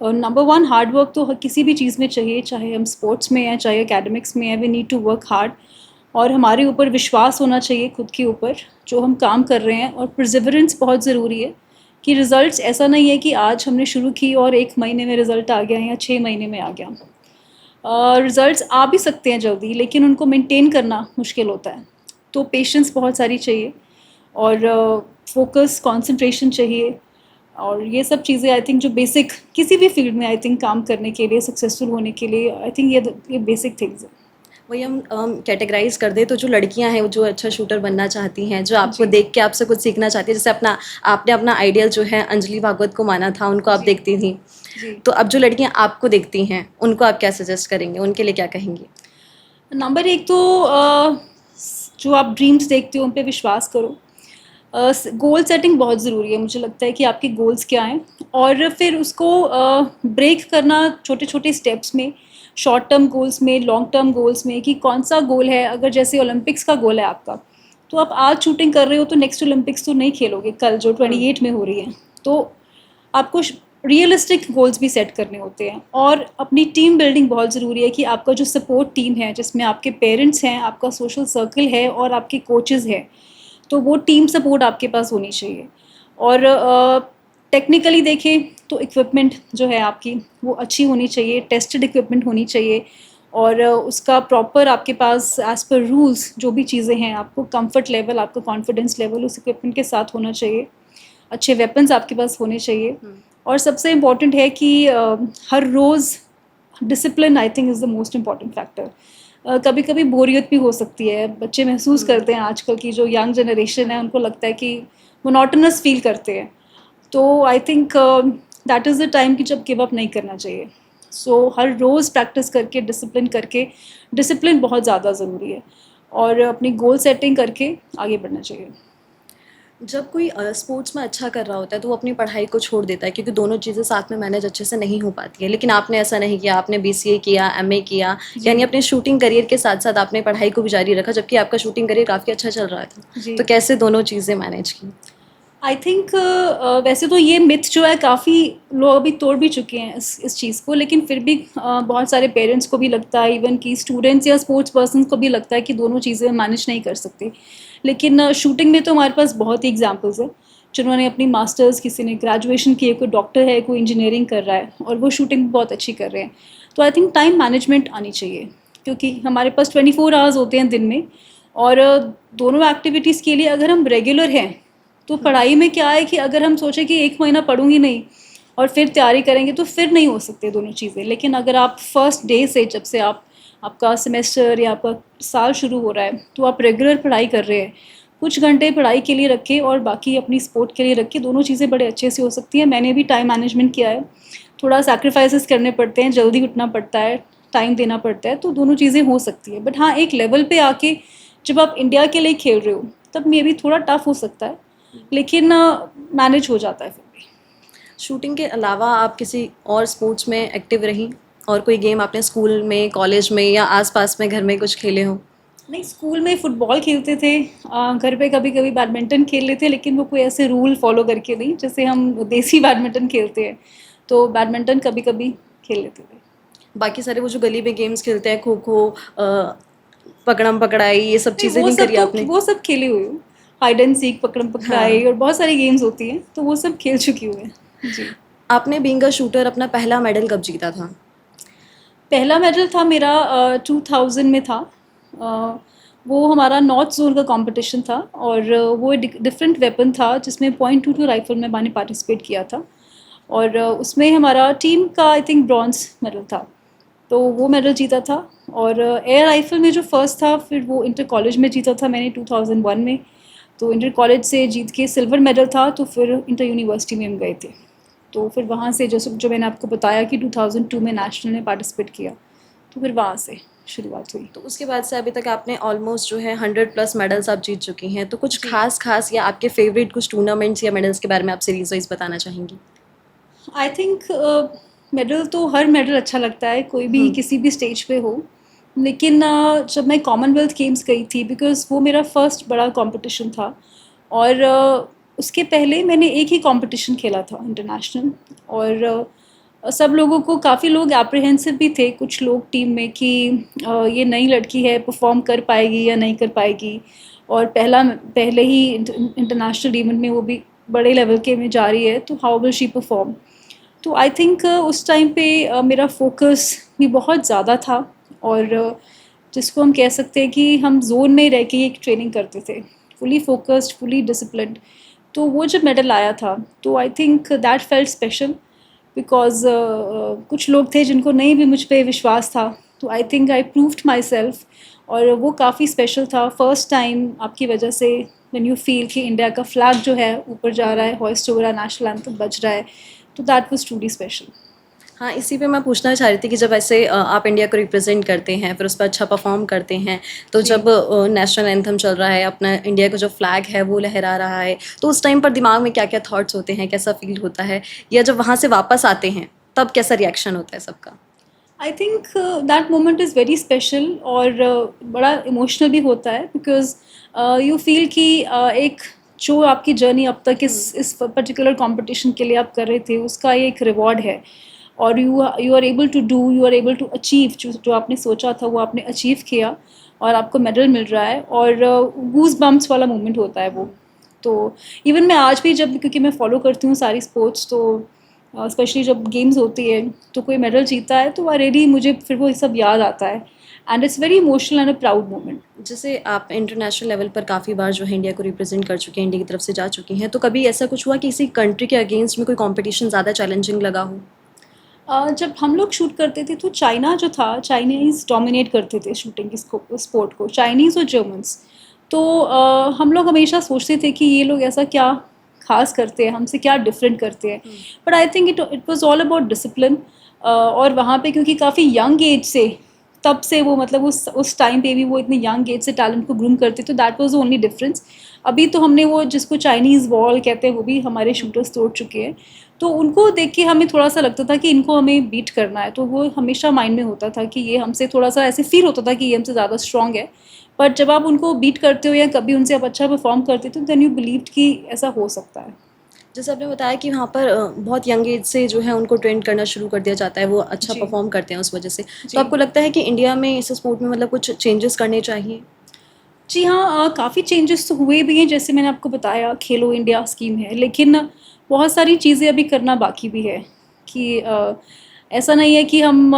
नंबर वन, हार्ड वर्क तो किसी भी चीज़ में चाहिए, चाहे हम स्पोर्ट्स में हैं चाहे एकेडमिक्स में हैं, we need to work hard. और हमारे ऊपर विश्वास होना चाहिए खुद के ऊपर जो हम काम कर रहे हैं, और परसिवरेंस बहुत ज़रूरी है। कि रिज़ल्ट्स ऐसा नहीं है कि आज हमने शुरू की और 1 महीने में रिज़ल्ट आ गया या 6 महीने में आ गया। रिज़ल्ट्स आ भी सकते हैं जल्दी, लेकिन उनको मेंटेन करना मुश्किल होता है। तो पेशेंस बहुत सारी चाहिए, और फोकस, कंसंट्रेशन चाहिए, और ये सब चीज़ें आई थिंक जो बेसिक किसी भी फील्ड में आई थिंक काम करने के लिए, सक्सेसफुल होने के लिए, आई थिंक ये बेसिक थिंग्स हैं। वही हम कैटेगराइज कर दें तो जो लड़कियां हैं जो अच्छा शूटर बनना चाहती हैं, जो आपको जी। देख के आपसे कुछ सीखना चाहती है, जैसे आपने अपना आइडियल जो है अंजलि भागवत को माना था, उनको आप जी। देखती थी, जी। तो अब जो लड़कियां आपको देखती हैं उनको आप क्या सजेस्ट करेंगे, उनके लिए क्या कहेंगी? नंबर एक तो जो आप ड्रीम्स देखते हो उन पे विश्वास करो। गोल सेटिंग बहुत ज़रूरी है, मुझे लगता है कि आपके गोल्स क्या हैं, और फिर उसको ब्रेक करना छोटे छोटे स्टेप्स में, शॉर्ट टर्म गोल्स में, लॉन्ग टर्म गोल्स में, कि कौन सा गोल है। अगर जैसे ओलंपिक्स का गोल है आपका, तो आप आज शूटिंग कर रहे हो तो नेक्स्ट ओलंपिक्स तो नहीं खेलोगे, कल जो 28 में हो रही है। तो आपको रियलिस्टिक गोल्स भी सेट करने होते हैं, और अपनी टीम बिल्डिंग बहुत ज़रूरी है। कि आपका जो सपोर्ट टीम है, जिसमें आपके पेरेंट्स हैं, आपका सोशल सर्कल है और आपके कोचेज़ हैं, तो वो टीम सपोर्ट आपके पास होनी चाहिए। और टेक्निकली देखें तो इक्विपमेंट जो है आपकी वो अच्छी होनी चाहिए, टेस्टेड इक्विपमेंट होनी चाहिए, और उसका प्रॉपर आपके पास एज़ पर रूल्स जो भी चीज़ें हैं, आपको कंफर्ट लेवल, आपका कॉन्फिडेंस लेवल उस इक्विपमेंट के साथ होना चाहिए। अच्छे वेपन्स आपके पास होने चाहिए, और सबसे इम्पॉर्टेंट है कि हर रोज़ discipline, I think, is the most important factor. कभी कभी बोरियत भी हो सकती है, बच्चे महसूस करते हैं, आजकल की जो यंग जनरेशन है उनको लगता है कि मोनोटोनस फील करते हैं। तो I think that is the time कि जब गिव अप नहीं करना चाहिए। सो हर रोज़ प्रैक्टिस करके, डिसिप्लिन करके, डिसिप्लिन बहुत ज़्यादा ज़रूरी है, और अपनी गोल सेटिंग करके आगे बढ़ना चाहिए। जब कोई स्पोर्ट्स में अच्छा कर रहा होता है तो वो अपनी पढ़ाई को छोड़ देता है, क्योंकि दोनों चीज़ें साथ में मैनेज अच्छे से नहीं हो पाती है, लेकिन आपने ऐसा नहीं किया, आपने बीसीए किया, एमए किया, जी। यानी अपने शूटिंग करियर के साथ साथ आपने पढ़ाई को भी जारी रखा, जबकि आपका शूटिंग करियर काफ़ी अच्छा चल रहा था। जी। तो कैसे दोनों चीज़ें मैनेज की? आई थिंक वैसे तो ये मिथ जो है काफ़ी लोग अभी तोड़ भी चुके हैं इस चीज़ को, लेकिन फिर भी बहुत सारे पेरेंट्स को भी लगता है, इवन कि स्टूडेंट्स या स्पोर्ट्स पर्सन को भी लगता है कि दोनों चीज़ें मैनेज नहीं कर सकते। लेकिन शूटिंग में तो हमारे पास बहुत ही एग्जांपल्स हैं जिन्होंने अपनी मास्टर्स, किसी ने ग्रेजुएशन की है, कोई डॉक्टर है, कोई इंजीनियरिंग कर रहा है, और वो शूटिंग बहुत अच्छी कर रहे हैं। तो आई थिंक टाइम मैनेजमेंट आनी चाहिए, क्योंकि हमारे पास 24 आवर्स होते हैं दिन में, और दोनों एक्टिविटीज़ के लिए अगर हम रेगुलर हैं, तो पढ़ाई में क्या है कि अगर हम सोचें कि 1 महीना पढ़ूंगी नहीं और फिर तैयारी करेंगे, तो फिर नहीं हो सकते दोनों चीज़ें। लेकिन अगर आप फर्स्ट डे से, जब से आपका सेमेस्टर या आपका साल शुरू हो रहा है, तो आप रेगुलर पढ़ाई कर रहे हैं, कुछ घंटे पढ़ाई के लिए रखें और बाकी अपनी स्पोर्ट के लिए रखें, दोनों चीज़ें बड़े अच्छे से हो सकती हैं। मैंने भी टाइम मैनेजमेंट किया है, थोड़ा सैक्रिफाइसेस करने पड़ते हैं, जल्दी उठना पड़ता है, टाइम देना पड़ता है, तो दोनों चीज़ें हो सकती है। बट हाँ, एक लेवल पे आके जब आप इंडिया के लिए खेल रहे हो, तब मे भी थोड़ा टफ हो सकता है, लेकिन मैनेज हो जाता है फिर भी। शूटिंग के अलावा आप किसी और स्पोर्ट्स में एक्टिव रहीं, और कोई गेम आपने स्कूल में, कॉलेज में या आसपास में घर में कुछ खेले हो? नहीं, स्कूल में फुटबॉल खेलते थे, घर पे कभी कभी बैडमिंटन खेल लेते, लेकिन वो कोई ऐसे रूल फॉलो करके नहीं, जैसे हम देसी बैडमिंटन खेलते हैं, तो बैडमिंटन कभी कभी खेल लेते थे। बाकी सारे वो जो गली में गेम्स खेलते हैं, खो खो, पकड़म पकड़ाई, ये सब नहीं, चीज़ें नहीं करी आपने? वो सब खेली हुई हूँ। हाइड एंड सीक, पकड़म पकड़ाई, हाँ। और बहुत सारी गेम्स होती हैं, तो वो सब खेल चुकी हूँ मैं। जी। आपने बीइंग अ शूटर अपना पहला मेडल कब जीता था? पहला मेडल था मेरा 2000 में था। वो हमारा नॉर्थ जोन का कंपटीशन था और वो डिफरेंट वेपन था जिसमें .22 राइफल में मैंने पार्टिसिपेट किया था और उसमें हमारा टीम का आई थिंक ब्रॉन्ज मेडल था, तो वो मेडल जीता था। और एयर राइफल में जो फर्स्ट था फिर वो इंटर कॉलेज में जीता था मैंने 2001 में, तो इंटर कॉलेज से जीत के सिल्वर मेडल था, तो फिर इंटर यूनिवर्सिटी में हम गए थे, तो फिर वहाँ से जो मैंने आपको बताया कि 2002 में नेशनल में पार्टिसिपेट किया, तो फिर वहाँ से शुरुआत हुई। तो उसके बाद से अभी तक आपने ऑलमोस्ट जो है 100+ मेडल्स आप जीत चुकी हैं, तो कुछ खास या आपके फेवरेट कुछ टूर्नामेंट्स या मेडल्स के बारे में आप सीरीज वाइज बताना चाहेंगी? आई थिंक मेडल तो हर मेडल अच्छा लगता है, कोई भी किसी भी स्टेज पे हो, लेकिन जब मैं कॉमनवेल्थ गेम्स गई थी बिकॉज़ वो मेरा फर्स्ट बड़ा कंपटीशन था और उसके पहले मैंने एक ही कंपटीशन खेला था इंटरनेशनल, और सब लोगों को, काफ़ी लोग एप्रीहेंसिव भी थे कुछ लोग टीम में कि ये नई लड़की है, परफॉर्म कर पाएगी या नहीं कर पाएगी, और पहले ही इंटरनेशनल इवेंट में वो भी बड़े लेवल के में जा रही है, तो हाउ विल शी परफॉर्म। तो आई थिंक उस टाइम पे मेरा फोकस भी बहुत ज़्यादा था और जिसको हम कह सकते हैं कि हम जोन में रह के एक ट्रेनिंग करते थे, फुली फोकस्ड, फुली डिसिप्लिन्ड। तो वो जब मेडल आया था तो I think that felt special because कुछ लोग थे जिनको नहीं भी मुझ पे विश्वास था, तो I think I proved my self, और वो काफ़ी स्पेशल था। फर्स्ट टाइम आपकी वजह से व्हेन यू फील कि इंडिया का फ्लैग जो है ऊपर जा रहा है, हॉइस्ट हो रहा है, नेशनल एंथम बज रहा है, तो दैट वाज ट्रूली स्पेशल। हाँ, इसी पे मैं पूछना चाह रही थी कि जब ऐसे आप इंडिया को रिप्रेजेंट करते हैं, फिर उस पर अच्छा परफॉर्म करते हैं, तो जी। जब नेशनल एंथम चल रहा है, अपना इंडिया का जो फ्लैग है वो लहरा रहा है, तो उस टाइम पर दिमाग में क्या क्या थॉट्स होते हैं, कैसा फील होता है, या जब वहाँ से वापस आते हैं तब कैसा रिएक्शन होता है सबका? I think that moment is very special और बड़ा इमोशनल भी होता है बिकॉज यू फील कि एक जो आपकी जर्नी अब तक इस पर्टिकुलर कंपटीशन के लिए आप कर रहे थे उसका एक रिवॉर्ड है, और you are able to do, you are able to achieve, जो आपने सोचा था वो आपने अचीव किया और आपको मेडल मिल रहा है, और गूज बम्प्स वाला मोमेंट होता है वो। तो इवन मैं आज भी जब, क्योंकि मैं फॉलो करती हूँ सारी स्पोर्ट्स, तो स्पेशली जब गेम्स होती है तो कोई मेडल जीता है तो ऑलरेडी मुझे फिर वो सब याद आता है, and it's very emotional and a proud moment. जैसे आप इंटरनेशनल लेवल पर काफ़ी बार जो है इंडिया को रिप्रेजेंट कर चुकी हैं, इंडिया की तरफ से जा चुकी हैं, तो कभी ऐसा कुछ हुआ कि किसी कंट्री के अगेंस्ट में कोई कंपटीशन ज़्यादा चैलेंजिंग लगा हो? जब हम लोग शूट करते थे तो चाइना जो था, चाइनीज़ डोमिनेट करते थे शूटिंग की स्पोर्ट को, चाइनीज़ और जर्मन्स। तो हम लोग हमेशा सोचते थे कि ये लोग ऐसा क्या खास करते हैं, हमसे क्या डिफरेंट करते हैं, but I think it was all about discipline. और वहाँ पे क्योंकि काफ़ी यंग एज से, तब से वो मतलब उस टाइम पे भी वो इतने यंग एज से टैलेंट को ग्रूम करते, तो that was the only difference. अभी तो हमने वो जिसको चाइनीज़ वॉल कहते हैं वो भी हमारे शूटर्स तोड़ चुके हैं, तो उनको देख के हमें थोड़ा-सा लगता था कि इनको हमें बीट करना है, तो वो हमेशा माइंड में होता था कि ये हमसे थोड़ा-सा ऐसे फ़ील होता था कि ये हमसे ज़्यादा स्ट्रॉन्ग है। बट जब आप उनको बीट करते हो या कभी उनसे आप अच्छा परफ़ॉर्म करते हो, तो देन यू बिलीव्ड कि ऐसा हो सकता है। जैसे आपने बताया कि वहाँ पर बहुत यंग एज से जो है उनको ट्रेन करना शुरू कर दिया जाता है, वो अच्छा जी, परफॉर्म करते हैं उस वजह से। तो जी। आपको लगता है कि इंडिया में इस स्पोर्ट में मतलब कुछ चेंजेस करने चाहिए? जी हाँ, काफ़ी चेंजेस तो हुए भी हैं, जैसे मैंने आपको बताया खेलो इंडिया स्कीम है, लेकिन बहुत सारी चीज़ें अभी करना बाकी भी है कि ऐसा नहीं है कि हम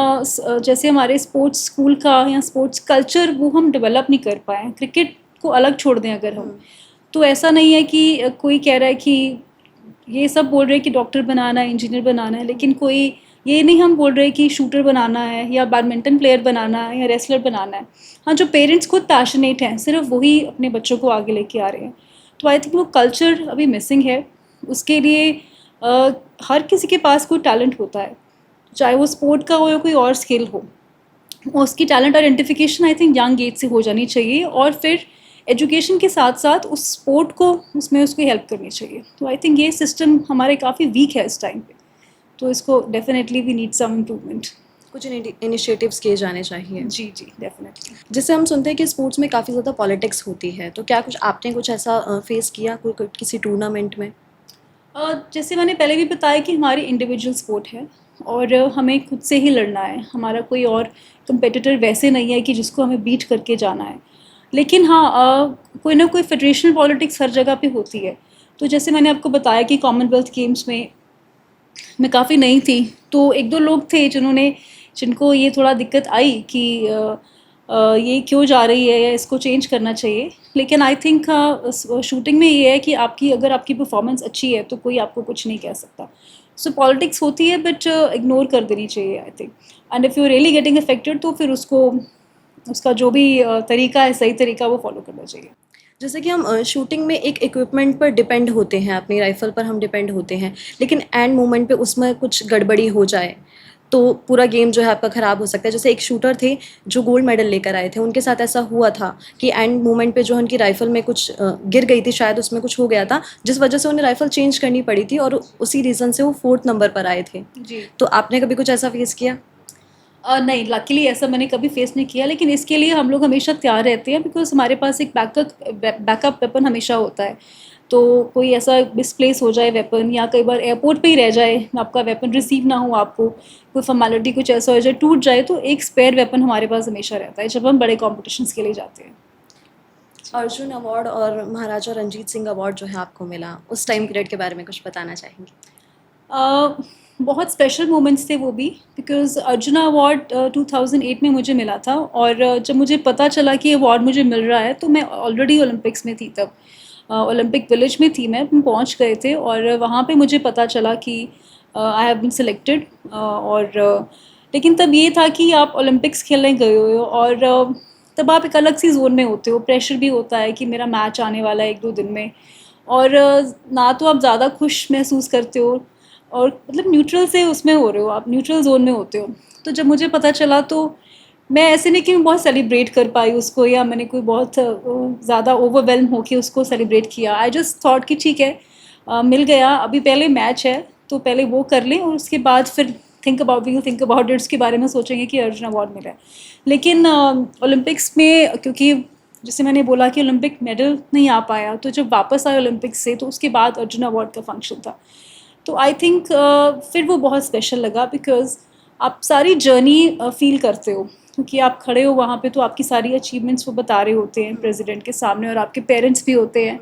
जैसे हमारे स्पोर्ट्स स्कूल का या स्पोर्ट्स कल्चर वो हम डेवलप नहीं कर पाए हैं। क्रिकेट को अलग छोड़ दें अगर हम, तो ऐसा नहीं है कि कोई कह रहा है कि ये सब बोल रहे हैं कि डॉक्टर बनाना है, इंजीनियर बनाना है, लेकिन कोई ये नहीं हम बोल रहे कि शूटर बनाना है या बैडमिंटन प्लेयर बनाना है या रेसलर बनाना है। हाँ, जो पेरेंट्स खुद पैशनेट हैं, सिर्फ वही अपने बच्चों को आगे लेके आ रहे हैं। तो आई थिंक वो कल्चर अभी मिसिंग है। उसके लिए अ, हर किसी के पास कोई टैलेंट होता है, चाहे वो स्पोर्ट का हो या कोई और स्किल हो। उसकी talent identification I think young age से हो जानी चाहिए, और फिर एजुकेशन के साथ साथ उस स्पोर्ट को, उसमें उसको हेल्प करनी चाहिए। तो आई थिंक ये सिस्टम हमारे काफ़ी वीक है इस टाइम पे, तो इसको definitely we need some improvement. कुछ इनिशिएटिव्स किए जाने चाहिए। जी, जी, डेफिनेटली। जैसे हम सुनते हैं कि स्पोर्ट्स में काफ़ी ज़्यादा पॉलिटिक्स होती है, तो क्या कुछ आपने कुछ ऐसा फेस किया किसी टूर्नामेंट में? जैसे मैंने पहले भी बताया कि हमारी इंडिविजुअल स्पोर्ट है और हमें खुद से ही लड़ना है, हमारा कोई और कंपेटिटर वैसे नहीं है कि जिसको हमें बीट करके जाना है। लेकिन हाँ, कोई ना कोई फेडरेशनल पॉलिटिक्स हर जगह पे होती है। तो जैसे मैंने आपको बताया कि कॉमनवेल्थ गेम्स में मैं काफ़ी नई थी, तो एक दो लोग थे जिनको ये थोड़ा दिक्कत आई कि ये क्यों जा रही है या इसको चेंज करना चाहिए। लेकिन आई थिंक शूटिंग में ये है कि अगर आपकी परफॉर्मेंस अच्छी है तो कोई आपको कुछ नहीं कह सकता। सो पॉलिटिक्स होती है बट इग्नोर कर देनी चाहिए I think. And if you really getting affected तो फिर उसका जो भी तरीका है, सही तरीका, वो फॉलो करना चाहिए। जैसे कि हम शूटिंग में एक इक्विपमेंट पर डिपेंड होते हैं, अपनी राइफ़ल पर हम डिपेंड होते हैं, लेकिन एंड मोमेंट पे उसमें कुछ गड़बड़ी हो जाए, तो पूरा गेम जो है आपका ख़राब हो सकता है। जैसे एक शूटर थे, जो गोल्ड मेडल लेकर आए थे, उनके साथ ऐसा हुआ था कि एंड मोमेंट पे जो उनकी राइफ़ल में कुछ गिर गई थी, शायद उसमें कुछ हो गया था, जिस वजह से उन्हें राइफ़ल चेंज करनी पड़ी थी और उसी रीज़न से वो 4th नंबर पर आए थे। जी। तो आपने कभी कुछ ऐसा फ़ेस किया? नहीं, लकीली ऐसा मैंने कभी फेस नहीं किया, लेकिन इसके लिए हम लोग हमेशा तैयार रहते हैं बिकॉज़ हमारे पास एक बैकअप वेपन हमेशा होता है। तो कोई ऐसा मिसप्लेस हो जाए वेपन, या कई बार एयरपोर्ट पे ही रह जाए, आपका वेपन रिसीव ना हो आपको, कोई फ़ॉर्मेलिटी कुछ ऐसा हो जाए, टूट जाए, तो एक स्पेयर वेपन हमारे पास हमेशा रहता है जब हम बड़े कॉम्पिटिशन्स के लिए जाते हैं। अर्जुन अवार्ड और महाराजा रंजीत सिंह अवार्ड जो है आपको मिला, उस टाइम पीरियड के बारे में कुछ बताना चाहेंगे? अ, बहुत स्पेशल मोमेंट्स थे वो भी, बिकॉज़ अर्जुना अवार्ड 2008 में मुझे मिला था, और जब मुझे पता चला कि ये अवार्ड मुझे मिल रहा है तो मैं ऑलरेडी ओलंपिक्स में थी तब। ओलंपिक विलेज में थी मैं, हम पहुंच गए थे और वहाँ पे मुझे पता चला कि आई हैव बीन सिलेक्टेड। और लेकिन तब ये था कि आप ओलंपिक्स खेलने गए हो, और तब आप एक अलग सी जोन में होते हो, प्रेशर भी होता है कि मेरा मैच आने वाला है 1-2 दिन में, और ना तो आप ज़्यादा खुश महसूस करते हो, और मतलब न्यूट्रल से उसमें हो रहे हो, आप न्यूट्रल जोन में होते हो। तो जब मुझे पता चला तो मैं ऐसे नहीं कि मैं बहुत सेलिब्रेट कर पाई उसको, या मैंने कोई बहुत ज़्यादा ओवरवेल्म होके उसको सेलिब्रेट किया। आई जस्ट थॉट कि ठीक है, मिल गया, अभी पहले मैच है तो पहले वो कर लें, और उसके बाद फिर थिंक अबाउट इट, उसके बारे में सोचेंगे कि अर्जुन अवार्ड मिला है। लेकिन ओलंपिक्स में, क्योंकि जैसे मैंने बोला कि ओलंपिक मेडल नहीं आ पाया, तो जब वापस आए ओलंपिक्स से तो उसके बाद अर्जुन अवार्ड का फंक्शन था। तो आई थिंक फिर वो बहुत स्पेशल लगा, बिकॉज़ आप सारी जर्नी फ़ील करते हो, क्योंकि आप खड़े हो वहाँ पे तो आपकी सारी अचीवमेंट्स वो बता रहे होते हैं प्रेसिडेंट के सामने, और आपके पेरेंट्स भी होते हैं।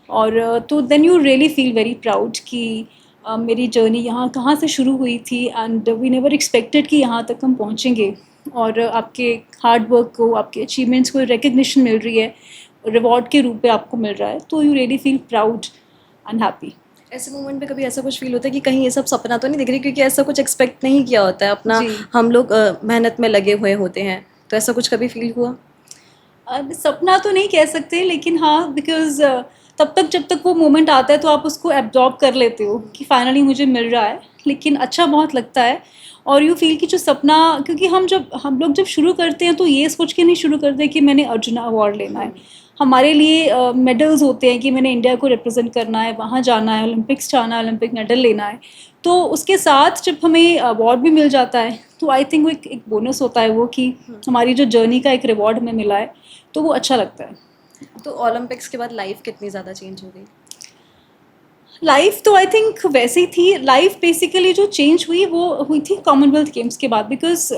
और तो then you really feel very proud कि मेरी जर्नी यहाँ कहाँ से शुरू हुई थी, एंड वी नेवर एक्सपेक्टेड कि यहाँ तक हम पहुँचेंगे। और आपके हार्ड वर्क को, आपके अचीवमेंट्स को रिकग्निशन मिल रही है, रिवॉर्ड के रूप में आपको मिल रहा है, तो you really feel proud and happy. ऐसे मोमेंट पे कभी ऐसा कुछ फ़ील होता है कि कहीं ये सब सपना तो नहीं दिख रही, क्योंकि ऐसा कुछ एक्सपेक्ट नहीं किया होता है अपना, जी। हम लोग मेहनत में लगे हुए होते हैं, तो ऐसा कुछ कभी फ़ील हुआ? अब सपना तो नहीं कह सकते, लेकिन हाँ, बिकॉज़ तब तक जब तक वो मोमेंट आता है तो आप उसको एब्ज़ॉर्ब कर लेते हो कि फाइनली मुझे मिल रहा है। लेकिन अच्छा बहुत लगता है, और यू फ़ील कि जो सपना, क्योंकि हम लोग जब शुरू करते हैं तो ये सोच के नहीं शुरू करते कि मैंने अर्जुना अवार्ड लेना है। हमारे लिए मेडल्स होते हैं कि मैंने इंडिया को रिप्रेज़ेंट करना है, वहाँ जाना है, ओलंपिक्स जाना है, ओलंपिक मेडल लेना है। तो उसके साथ जब हमें अवार्ड भी मिल जाता है तो आई थिंक वो एक बोनस होता है वो, कि हमारी जो जर्नी का एक रिवॉर्ड हमें मिला है, तो वो अच्छा लगता है। तो ओलंपिक्स के बाद लाइफ कितनी ज़्यादा चेंज हो गई? लाइफ तो आई थिंक वैसे ही थी। लाइफ बेसिकली जो चेंज हुई वो हुई थी कॉमनवेल्थ गेम्स के बाद, बिकॉज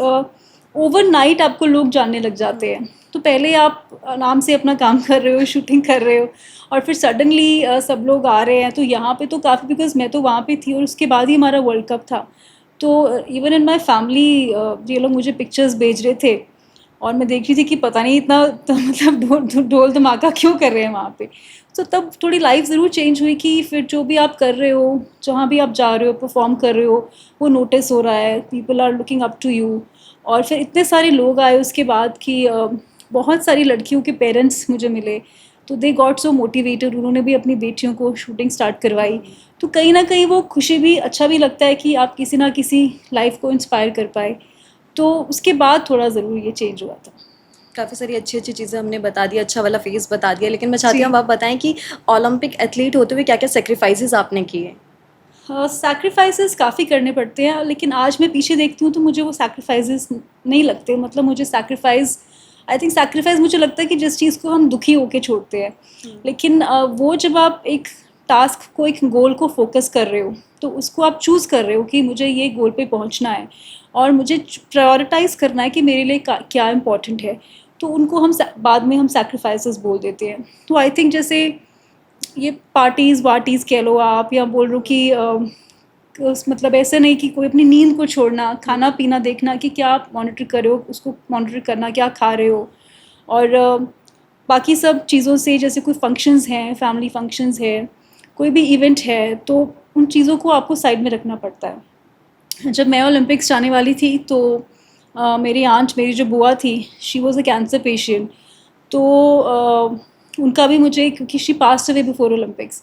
ओवरनाइट आपको लोग जानने लग जाते हैं। तो पहले आप आराम से अपना काम कर रहे हो, शूटिंग कर रहे हो, और फिर सडनली सब लोग आ रहे हैं, तो यहाँ पे तो काफ़ी, बिकॉज मैं तो वहाँ पे थी और उसके बाद ही हमारा वर्ल्ड कप था। तो इवन इन माई फैमिली ये लोग मुझे पिक्चर्स भेज रहे थे, और मैं देख रही थी कि पता नहीं इतना तो मतलब ढोल धमाका क्यों कर रहे हैं वहाँ पे। तो तब थोड़ी लाइफ ज़रूर चेंज हुई कि फिर जो भी आप कर रहे हो, जहाँ भी आप जा रहे हो, परफॉर्म कर रहे हो, वो नोटिस हो रहा है, people are looking up to you. और फिर इतने सारे लोग आए उसके बाद कि बहुत सारी लड़कियों के पेरेंट्स मुझे मिले, तो दे गॉट सो मोटिवेटेड, उन्होंने भी अपनी बेटियों को शूटिंग स्टार्ट करवाई। तो कहीं ना कहीं वो खुशी भी, अच्छा भी लगता है कि आप किसी ना किसी लाइफ को इंस्पायर कर पाए। तो उसके बाद थोड़ा ज़रूर ये चेंज हुआ था। काफ़ी सारी अच्छी-अच्छी चीज़ें हमने बता दी, अच्छा वाला फ़ेज़ बता दिया, लेकिन मैं चाहती जी। हूँ अब आप बताएँ कि ओलंपिक एथलीट होते हुए क्या-क्या सैक्रिफाइसेज़ आपने किए? सैक्रिफाइसेस काफ़ी करने पड़ते हैं, लेकिन आज मैं पीछे देखती हूँ तो मुझे वो सैक्रिफाइसेस नहीं लगते। मतलब मुझे सैक्रिफाइस, आई थिंक सैक्रिफाइस मुझे लगता है कि जिस चीज़ को हम दुखी होके छोड़ते हैं। लेकिन वो जब आप एक टास्क को, एक गोल को फोकस कर रहे हो, तो उसको आप चूज़ कर रहे हो कि मुझे ये गोल पे पहुँचना है, और मुझे प्रायोरिटाइज़ करना है कि मेरे लिए क्या इम्पोर्टेंट है, तो उनको बाद में हम सैक्रिफाइसेस बोल देते हैं। तो आई थिंक जैसे ये पार्टीज़ वार्टीज़ कह लो आप, या बोल रहे हो कि मतलब ऐसे नहीं कि कोई अपनी नींद को छोड़ना, खाना पीना देखना कि क्या आप मॉनिटर कर रहे हो, उसको मॉनिटर करना क्या खा रहे हो। और बाकी सब चीज़ों से, जैसे कोई फंक्शंस हैं, फैमिली फंक्शंस है, कोई भी इवेंट है, तो उन चीज़ों को आपको साइड में रखना पड़ता है। जब मैं ओलंपिक्स जाने वाली थी तो मेरी आंट, मेरी जो बुआ थी, she was a cancer patient. तो उनका भी मुझे, क्योंकि she passed away before Olympics,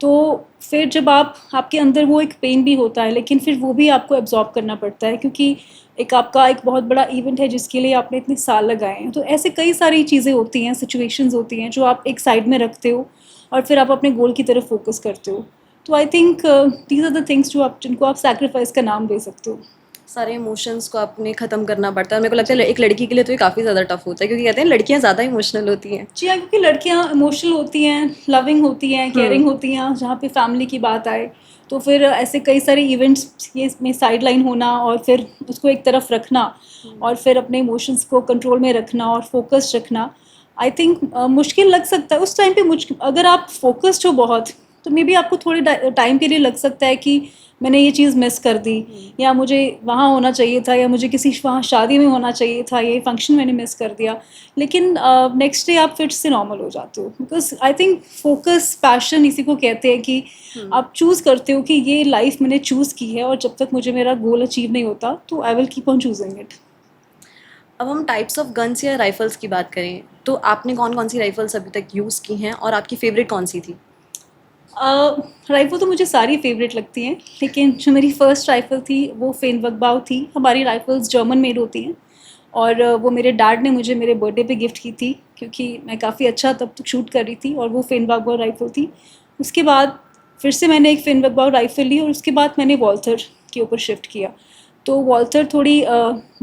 तो फिर जब आपके अंदर वो एक पेन भी होता है, लेकिन फिर वो भी आपको एब्जॉर्ब करना पड़ता है, क्योंकि एक आपका एक बहुत बड़ा इवेंट है जिसके लिए आपने इतने साल लगाए हैं। तो ऐसे कई सारी चीज़ें होती हैं, सिचुएशंस होती हैं जो आप एक साइड में रखते हो और फिर आप अपने गोल की तरफ फोकस करते हो। तो I think these are the things जो आप, जिनको आप सैक्रिफाइस का नाम दे सकते हो। सारे इमोशंस को अपने ख़त्म करना पड़ता है। मेरे को लगता है एक लड़की के लिए तो ये काफ़ी ज़्यादा टफ होता है, क्योंकि कहते हैं लड़कियां ज़्यादा इमोशनल होती हैं। जी हाँ, क्योंकि लड़कियाँ इमोशनल होती हैं, लविंग होती हैं, केयरिंग हम्म। होती हैं। जहाँ पे फैमिली की बात आए तो फिर ऐसे कई सारे इवेंट्स ये में साइड लाइन होना और फिर उसको एक तरफ रखना और फिर अपने इमोशंस को कंट्रोल में रखना और फोकस रखना, आई थिंक मुश्किल लग सकता है उस टाइम पे। अगर आप फोकस्ड हो बहुत, तो मे बी आपको थोड़े टाइम के लिए लग सकता है कि मैंने ये चीज़ मिस कर दी, या मुझे वहाँ होना चाहिए था, या मुझे किसी वहाँ शादी में होना चाहिए था, ये फंक्शन मैंने मिस कर दिया। लेकिन नेक्स्ट डे आप फिर से नॉर्मल हो जाते हो, because I think focus, passion इसी को कहते हैं कि आप चूज़ करते हो कि ये लाइफ मैंने चूज़ की है और जब तक मुझे मेरा गोल अचीव नहीं होता तो I will keep on choosing it. अब हम टाइप्स ऑफ गन्स या राइफल्स की बात करें, तो आपने कौन कौन सी राइफल्स अभी तक यूज़ की हैं और आपकी फेवरेट कौन सी थी? राइफ़ल तो मुझे सारी फेवरेट लगती हैं, लेकिन जो मेरी फ़र्स्ट राइफ़ल थी वो फेनवगबाउ थी। हमारी राइफ़ल्स जर्मन मेड होती हैं और वो मेरे डैड ने मुझे मेरे बर्थडे पे गिफ्ट की थी, क्योंकि मैं काफ़ी अच्छा तब तक शूट कर रही थी, और वो फेनवगबाउ राइफ़ल थी। उसके बाद फिर से मैंने एक फेनवगबाउ राइफ़ल ली और उसके बाद मैंने वॉल्थर के ऊपर शिफ्ट किया। तो वॉल्थर थोड़ी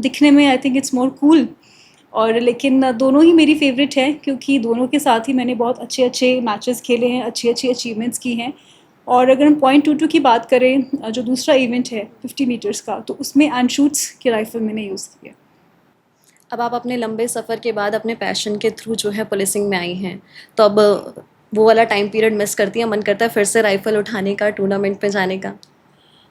दिखने में आई थिंक इट्स मोर कूल, और लेकिन दोनों ही मेरी फेवरेट हैं, क्योंकि दोनों के साथ ही मैंने बहुत अच्छे अच्छे मैचेस खेले हैं, अच्छी अच्छी अचीवमेंट्स की हैं। और अगर हम पॉइंट टू टू की बात करें, जो दूसरा इवेंट है 50 मीटर्स का, तो उसमें एनशूट्स की राइफल मैंने यूज़ की है। अब आप अपने लंबे सफ़र के बाद अपने पैशन के थ्रू जो है पुलिसिंग में आई हैं, तो अब वो वाला टाइम पीरियड मिस करती हैं? मन करता है फिर से राइफल उठाने का, टूर्नामेंट में जाने का?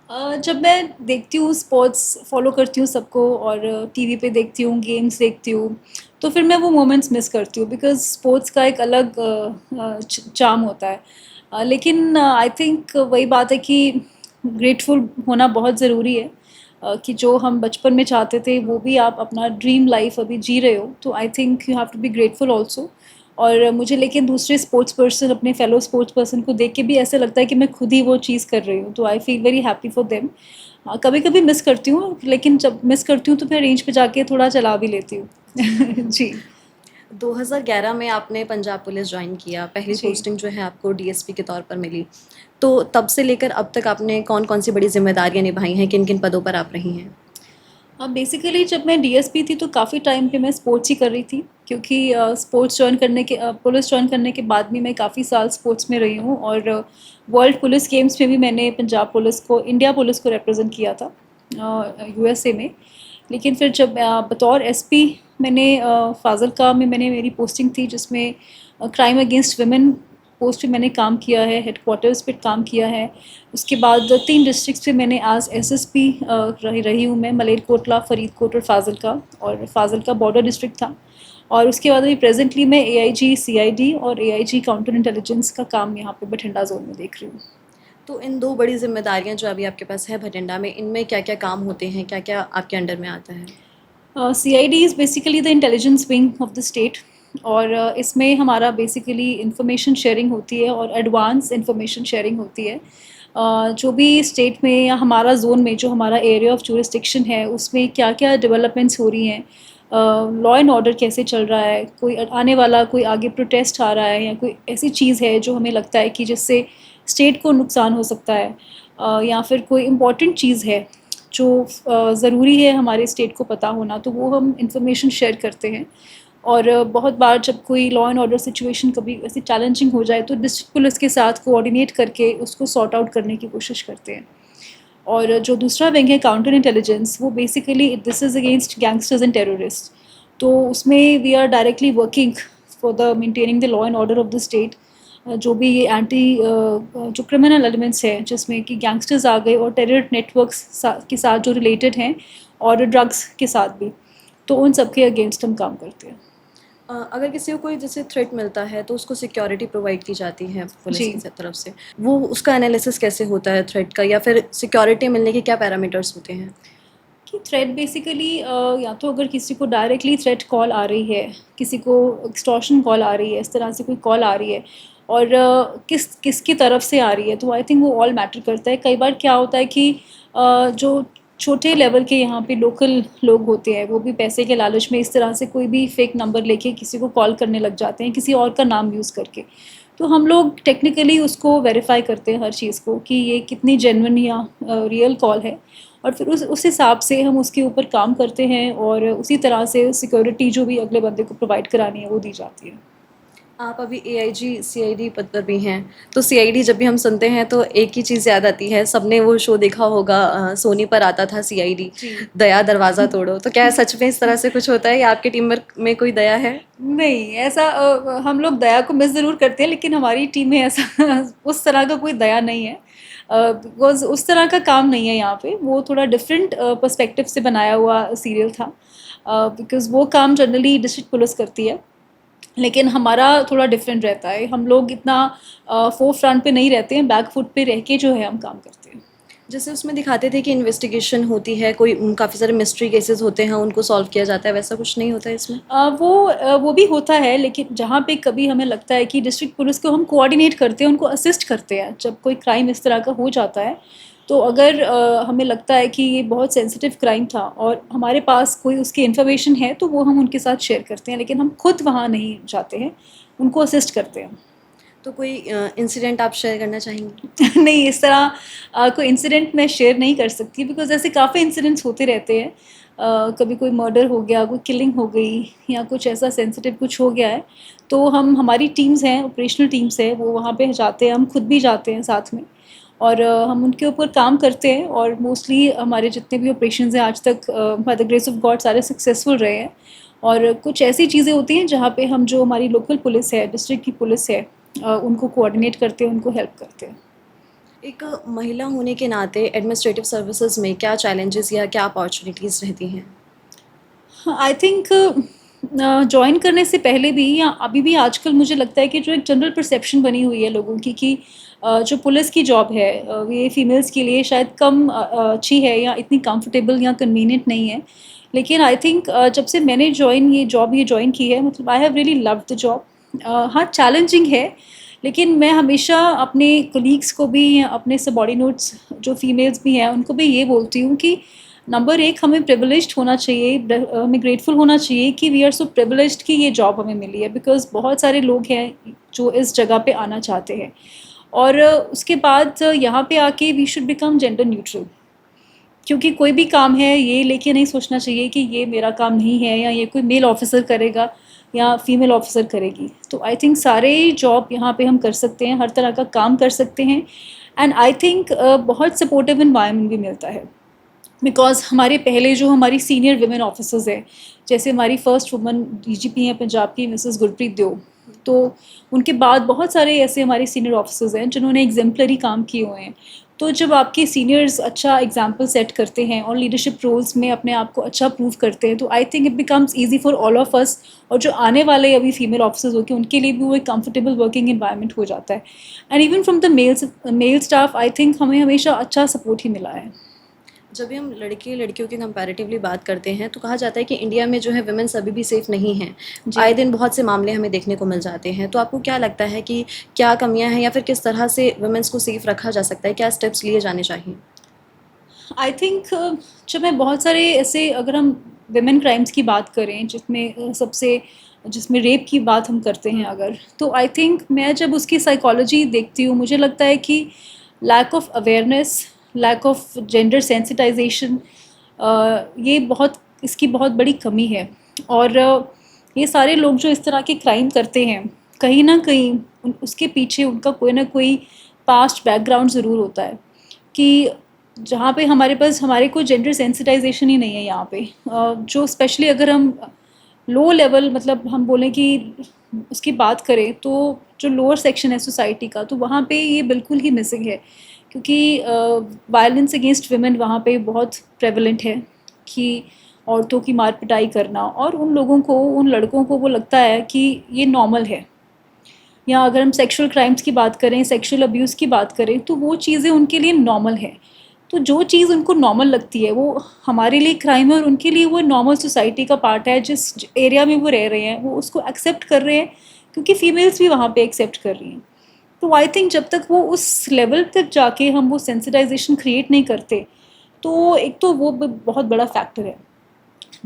जब मैं देखती हूँ, स्पोर्ट्स फॉलो करती हूँ सबको, और टीवी पे देखती हूँ, गेम्स देखती हूँ, तो फिर मैं वो मोमेंट्स मिस करती हूँ, बिकॉज स्पोर्ट्स का एक अलग चार्म होता है। लेकिन आई थिंक वही बात है कि ग्रेटफुल होना बहुत ज़रूरी है, कि जो हम बचपन में चाहते थे वो भी आप अपना ड्रीम लाइफ अभी जी रहे हो, तो I think you have to be grateful also. और मुझे लेकिन दूसरे स्पोर्ट्स पर्सन, अपने फेलो स्पोर्ट्स पर्सन को देख के भी ऐसे लगता है कि मैं खुद ही वो चीज़ कर रही हूँ, तो I feel very happy for them. कभी कभी मिस करती हूँ, लेकिन जब मिस करती हूँ तो फिर रेंज पे जाके थोड़ा चला भी लेती हूँ। जी। 2011 में आपने पंजाब पुलिस ज्वाइन किया, पहली जी। पोस्टिंग जो है आपको डीएसपी के तौर पर मिली। तो तब से लेकर अब तक आपने कौन कौन सी बड़ी जिम्मेदारियां निभाई हैं, किन किन पदों पर आप रही हैं? अब बेसिकली जब मैं डीएसपी थी तो काफ़ी टाइम पे मैं स्पोर्ट्स ही कर रही थी, क्योंकि स्पोर्ट्स ज्वाइन करने के पुलिस ज्वाइन करने के बाद भी मैं काफ़ी साल स्पोर्ट्स में रही हूँ, और वर्ल्ड पुलिस गेम्स में भी मैंने पंजाब पुलिस को, इंडिया पुलिस को रिप्रेजेंट किया था यूएसए में। लेकिन फिर जब बतौर एसपी मैंने फाजिलका में मैंने मेरी पोस्टिंग थी, जिसमें क्राइम अगेंस्ट वुमेन पोस्ट पे मैंने काम किया है, हेडक्वार्टर्स पे काम किया है। उसके बाद 3 डिस्ट्रिक्ट्स पे मैंने एज एसएसपी रही हूँ मैं, मलेरकोटला, फरीदकोट और फाजिलका, और फाजिलका बॉर्डर डिस्ट्रिक्ट था। और उसके बाद अभी प्रेजेंटली मैं एआईजी सीआईडी और एआईजी काउंटर इंटेलिजेंस का काम यहाँ पे बठिंडा जोन में देख रही हूँ। तो इन दो बड़ी जिम्मेदारियां जो अभी आपके पास है भटिंडा में, इनमें क्या क्या काम होते हैं, क्या क्या आपके अंडर में आता है? CID is basically the intelligence wing of the state, और इसमें हमारा बेसिकली इंफॉर्मेशन शेयरिंग होती है और एडवांस इंफॉर्मेशन शेयरिंग होती है। जो भी स्टेट में या हमारा जोन में, जो हमारा एरिया ऑफ जुरिस्डिक्शन है, उसमें क्या क्या डेवलपमेंट्स हो रही हैं, लॉ एंड ऑर्डर कैसे चल रहा है, कोई आने वाला, कोई आगे प्रोटेस्ट आ रहा है, या कोई ऐसी चीज़ है जो हमें लगता है कि जिससे स्टेट को नुकसान हो सकता है, या फिर कोई इम्पॉर्टेंट चीज़ है जो ज़रूरी है हमारे स्टेट को पता होना, तो वो हम इंफॉर्मेशन शेयर करते हैं। और बहुत बार जब कोई लॉ एंड ऑर्डर सिचुएशन कभी ऐसी चैलेंजिंग हो जाए, तो डिस्ट्रिक्ट पुलिस के साथ कोऑर्डिनेट करके उसको सॉर्ट आउट करने की कोशिश करते हैं। और जो दूसरा विंग है काउंटर इंटेलिजेंस, वो basically this is against gangsters and terrorist. तो उसमें we are directly working for the maintaining the law and order of the state, जो भी ये जो क्रिमिनल एलिमेंट्स हैं जिसमें कि गैंगस्टर्स आ गए और टेरर नेटवर्क्स के साथ जो रिलेटेड हैं और ड्रग्स के साथ भी, तो उन सब के अगेंस्ट हम काम करते हैं। अगर किसी को कोई जैसे थ्रेट मिलता है तो उसको सिक्योरिटी प्रोवाइड की जाती है पुलिस जी। की तरफ से, वो उसका एनालिसिस कैसे होता है थ्रेट का, या फिर सिक्योरिटी मिलने के क्या पैरामीटर्स होते हैं? कि थ्रेट बेसिकली या तो अगर किसी को डायरेक्टली थ्रेट कॉल आ रही है, किसी को एक्सटॉर्शन कॉल आ रही है, इस तरह से कोई कॉल आ रही है और किसकी तरफ से आ रही है, तो आई थिंक वो ऑल मैटर करता है। कई बार क्या होता है कि जो छोटे लेवल के यहाँ पे लोकल लोग होते हैं वो भी पैसे के लालच में इस तरह से कोई भी फेक नंबर लेके किसी को कॉल करने लग जाते हैं किसी और का नाम यूज़ करके। तो हम लोग टेक्निकली उसको वेरीफाई करते हैं हर चीज़ को कि ये कितनी जेन्युइन या रियल कॉल है, और फिर उस हिसाब से हम उसके ऊपर काम करते हैं और उसी तरह से सिक्योरिटी जो भी अगले बंदे को प्रोवाइड करानी है वो दी जाती है। आप अभी एआईजी सीआईडी पद पर भी हैं, तो सीआईडी जब भी हम सुनते हैं तो एक ही चीज़ याद आती है, सबने वो शो देखा होगा, सोनी पर आता था सीआईडी, जी। दया दरवाज़ा तोड़ो। तो क्या सच में इस तरह से कुछ होता है या आपकी टीम में कोई दया है? नहीं, ऐसा हम लोग दया को मिस ज़रूर करते हैं लेकिन हमारी टीम में ऐसा उस तरह का कोई दया नहीं है। बिकॉज़ उस तरह का काम नहीं है यहाँ पे, वो थोड़ा डिफरेंट पर्सपेक्टिव से बनाया हुआ सीरियल था। बिकॉज़ वो काम जनरली डिस्ट्रिक्ट पुलिस करती है, लेकिन हमारा थोड़ा डिफरेंट रहता है। हम लोग इतना फ़ोर फ्रंट पे नहीं रहते हैं, बैक फुट पे रह के जो है हम काम करते हैं। जैसे उसमें दिखाते थे कि इन्वेस्टिगेशन होती है, कोई काफ़ी सारे मिस्ट्री केसेस होते हैं, उनको सॉल्व किया जाता है, वैसा कुछ नहीं होता है इसमें? वो भी होता है, लेकिन जहाँ पे कभी हमें लगता है कि डिस्ट्रिक्ट पुलिस को हम कोऑर्डिनेट करते हैं, उनको असिस्ट करते हैं जब कोई क्राइम इस तरह का हो जाता है। तो अगर हमें लगता है कि ये बहुत सेंसिटिव क्राइम था और हमारे पास कोई उसकी इन्फॉर्मेशन है तो वो हम उनके साथ शेयर करते हैं, लेकिन हम खुद वहाँ नहीं जाते हैं, उनको असिस्ट करते हैं। तो कोई इंसिडेंट आप शेयर करना चाहेंगी? नहीं, इस तरह कोई इंसिडेंट मैं शेयर नहीं कर सकती बिकॉज़ ऐसे काफ़ी इंसिडेंट्स होते रहते हैं। कभी कोई मर्डर हो गया, कोई किलिंग हो गई या कुछ ऐसा सेंसिटिव कुछ हो गया है, तो हमारी टीम्स हैं, ऑपरेशनल टीम्स हैं, वो वहाँ पे जाते हैं, हम खुद भी जाते हैं साथ में और हम उनके ऊपर काम करते हैं और मोस्टली हमारे जितने भी ऑपरेशंस हैं आज तक by the grace of God सारे सक्सेसफुल रहे हैं। और कुछ ऐसी चीज़ें होती हैं जहाँ पे हम जो हमारी लोकल पुलिस है, डिस्ट्रिक्ट की पुलिस है, उनको कोऑर्डिनेट करते हैं, उनको हेल्प करते हैं। एक महिला होने के नाते एडमिनिस्ट्रेटिव सर्विसेज में क्या चैलेंजेस या क्या अपॉर्चुनिटीज़ रहती हैं? आई थिंक जॉइन करने से पहले भी या अभी भी आजकल मुझे लगता है कि जो एक जनरल परसेप्शन बनी हुई है लोगों की कि जो पुलिस की जॉब है ये फीमेल्स के लिए शायद कम अच्छी है या इतनी कंफर्टेबल या कन्वीनियंट नहीं है। लेकिन आई थिंक जब से मैंने ये जॉइन की है, मतलब I have really loved the job. हाँ, चैलेंजिंग है, लेकिन मैं हमेशा अपने कलीग्स को भी या अपने सबॉर्डिनेट्स जो फीमेल्स भी हैं उनको भी ये बोलती हूँ कि नंबर एक, हमें प्रिविलेज्ड होना चाहिए, हमें ग्रेटफुल होना चाहिए कि वी आर सो प्रिविलेज्ड कि ये जॉब हमें मिली है, बिकॉज़ बहुत सारे लोग हैं जो इस जगह पे आना चाहते हैं। और उसके बाद यहाँ पे आके we should become gender neutral, क्योंकि कोई भी काम है ये लेके नहीं सोचना चाहिए कि ये मेरा काम नहीं है या ये कोई मेल ऑफिसर करेगा या फीमेल ऑफिसर करेगी। तो आई थिंक सारे जॉब यहाँ पे हम कर सकते हैं, हर तरह का काम कर सकते हैं। एंड आई थिंक बहुत सपोर्टिव इन्वायरमेंट भी मिलता है, बिकॉज़ हमारे पहले जो हमारी सीनियर विमेन ऑफिसर्स हैं, जैसे हमारी फर्स्ट वुमन डीजीपी हैं पंजाब की मिसेस गुरप्रीत देव, तो उनके बाद बहुत सारे ऐसे हमारे सीनियर ऑफिसर्स हैं जिन्होंने एग्जेम्पलरी काम किए हुए हैं। तो जब आपके सीनियर्स अच्छा एग्जाम्पल सेट करते हैं और लीडरशिप रोल्स में अपने आप को अच्छा प्रूव करते हैं, तो I think it becomes easy for all of us, और जो आने वाले अभी फीमेल ऑफिसर्स होंगे उनके लिए भी वो एक कंफर्टेबल वर्किंग इन्वायरमेंट हो जाता है। And even from the mail staff I think हमें हमेशा अच्छा सपोर्ट ही मिला है। जब भी हम लड़के लड़कियों की कंपैरेटिवली बात करते हैं तो कहा जाता है कि इंडिया में जो है वुमेन्स अभी भी सेफ़ नहीं हैं। जी। आए दिन बहुत से मामले हमें देखने को मिल जाते हैं, तो आपको क्या लगता है कि क्या कमियां हैं या फिर किस तरह से वुमेन्स को सेफ़ रखा जा सकता है, क्या स्टेप्स लिए जाने चाहिए? आई थिंक जब मैं बहुत सारे ऐसे, अगर हम विमेन क्राइम्स की बात करें जिसमें रेप की बात हम करते हैं अगर, तो आई थिंक मैं जब उसकी साइकोलॉजी देखती हूँ मुझे लगता है कि lack of awareness, lack of gender sensitisation, इसकी बहुत बड़ी कमी है। और ये सारे लोग जो इस तरह के क्राइम करते हैं, कहीं ना कहीं उसके पीछे उनका कोई ना कोई पास्ट बैकग्राउंड ज़रूर होता है कि जहाँ पे हमारे को जेंडर सेंसिटाइजेशन ही नहीं है यहाँ पे। जो स्पेशली अगर हम लो लेवल, मतलब हम बोलें कि उसकी बात करें तो जो लोअर सेक्शन है सोसाइटी का, तो वहाँ पे ये बिल्कुल ही मिसिंग है, क्योंकि वायलेंस अगेंस्ट वुमेन वहाँ पे बहुत प्रेवलेंट है कि औरतों की मार पिटाई करना, और उन लोगों को, उन लड़कों को वो लगता है कि ये नॉर्मल है। या अगर हम सेक्सुअल क्राइम्स की बात करें, सेक्सुअल अब्यूज़ की बात करें, तो वो चीज़ें उनके लिए नॉर्मल है। तो जो चीज़ उनको नॉर्मल लगती है वो हमारे लिए क्राइम है, और उनके लिए वो नॉर्मल सोसाइटी का पार्ट है। जिस एरिया में वो रह रहे हैं वो उसको एक्सेप्ट कर रहे हैं, क्योंकि फीमेल्स भी वहाँ पे एक्सेप्ट कर रही हैं। तो आई थिंक जब तक वो उस लेवल तक जाके हम वो सेंसिटाइजेशन क्रिएट नहीं करते, तो एक तो वो बहुत बड़ा फैक्टर है।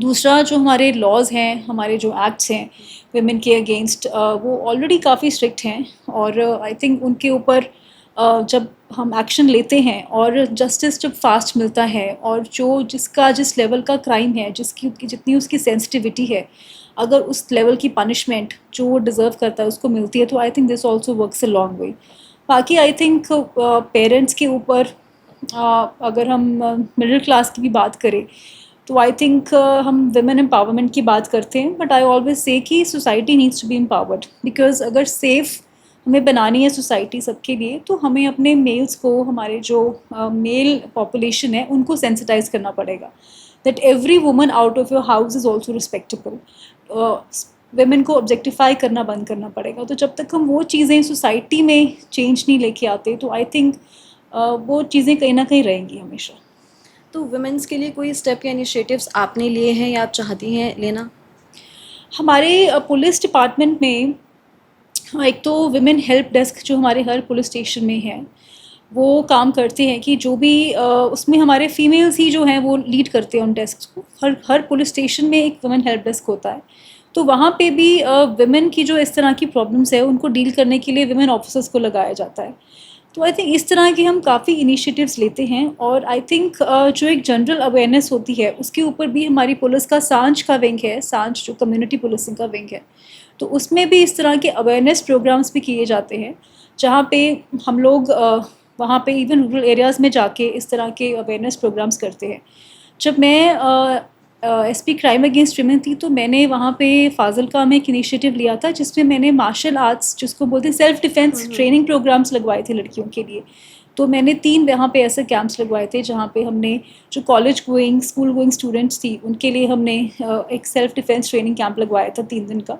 दूसरा, जो हमारे लॉज़ हैं, हमारे जो एक्ट्स हैं वुमेन के अगेंस्ट, वो ऑलरेडी काफ़ी स्ट्रिक्ट हैं, और आई थिंक उनके ऊपर जब हम एक्शन लेते हैं और जस्टिस जब फास्ट मिलता है, और जो जिसका जिस लेवल का क्राइम है, जिसकी जितनी उसकी सेंसिटिविटी है, अगर उस लेवल की पनिशमेंट जो वो डिज़र्व करता है उसको मिलती है, तो I think this also works a long way. बाकी आई थिंक पेरेंट्स के ऊपर, अगर हम मिडिल क्लास की भी बात करें, तो आई थिंक हम वुमेन एम्पावरमेंट की बात करते हैं, बट आई ऑलवेज से कि society needs to be empowered, because अगर सेफ़ हमें बनानी है सोसाइटी सबके लिए, तो हमें अपने मेल्स को, हमारे जो मेल पॉपुलेशन है, उनको सेंसिटाइज करना पड़ेगा that every woman out of your house is also respectable. Women को ऑब्जेक्टिफाई करना बंद करना पड़ेगा। तो जब तक हम वो चीज़ें सोसाइटी में चेंज नहीं लेके आते, तो आई थिंक वो चीज़ें कहीं ना कहीं रहेंगी हमेशा। तो वुमेन्स के लिए कोई स्टेप या इनिशिएटिव्स आपने लिए हैं या आप चाहती हैं लेना? हमारे पुलिस डिपार्टमेंट में एक तो विमेन हेल्प डेस्क जो हमारे हर पुलिस स्टेशन में है, वो काम करते हैं कि जो भी उसमें हमारे फीमेल्स ही जो हैं वो लीड करते हैं उन डेस्क को। हर हर पुलिस स्टेशन में एक वुमेन हेल्प डेस्क होता है, तो वहाँ पे भी विमेन की जो इस तरह की प्रॉब्लम्स है उनको डील करने के लिए विमेन ऑफिसर्स को लगाया जाता है। तो आई थिंक इस तरह के हम काफ़ी इनिशिएटिव्स लेते हैं, और आई थिंक जो एक जनरल अवेयरनेस होती है उसके ऊपर भी हमारी पुलिस का सांझ का विंग है, सांझ जो कम्युनिटी पुलिसिंग का विंग है, तो उसमें भी इस तरह के अवेयरनेस प्रोग्राम्स भी किए जाते हैं, जहाँ पे हम लोग वहाँ पे इवन रूरल एरियाज़ में जाके इस तरह के अवेयरनेस प्रोग्राम्स करते हैं। जब मैं एसपी क्राइम अगेंस्ट विमेन थी, तो मैंने वहाँ पे फाजिलका में एक इनिशिएटिव लिया था, जिसमें मैंने मार्शल आर्ट्स, जिसको बोलते हैं सेल्फ डिफेंस ट्रेनिंग प्रोग्राम्स, लगवाए थे लड़कियों के लिए। तो मैंने 3 वहाँ पे ऐसे कैंप्स लगवाए थे, जहाँ पे हमने जो college going, school going students थी, उनके लिए हमने एक सेल्फ डिफेंस ट्रेनिंग कैंप लगवाया था 3 दिन का।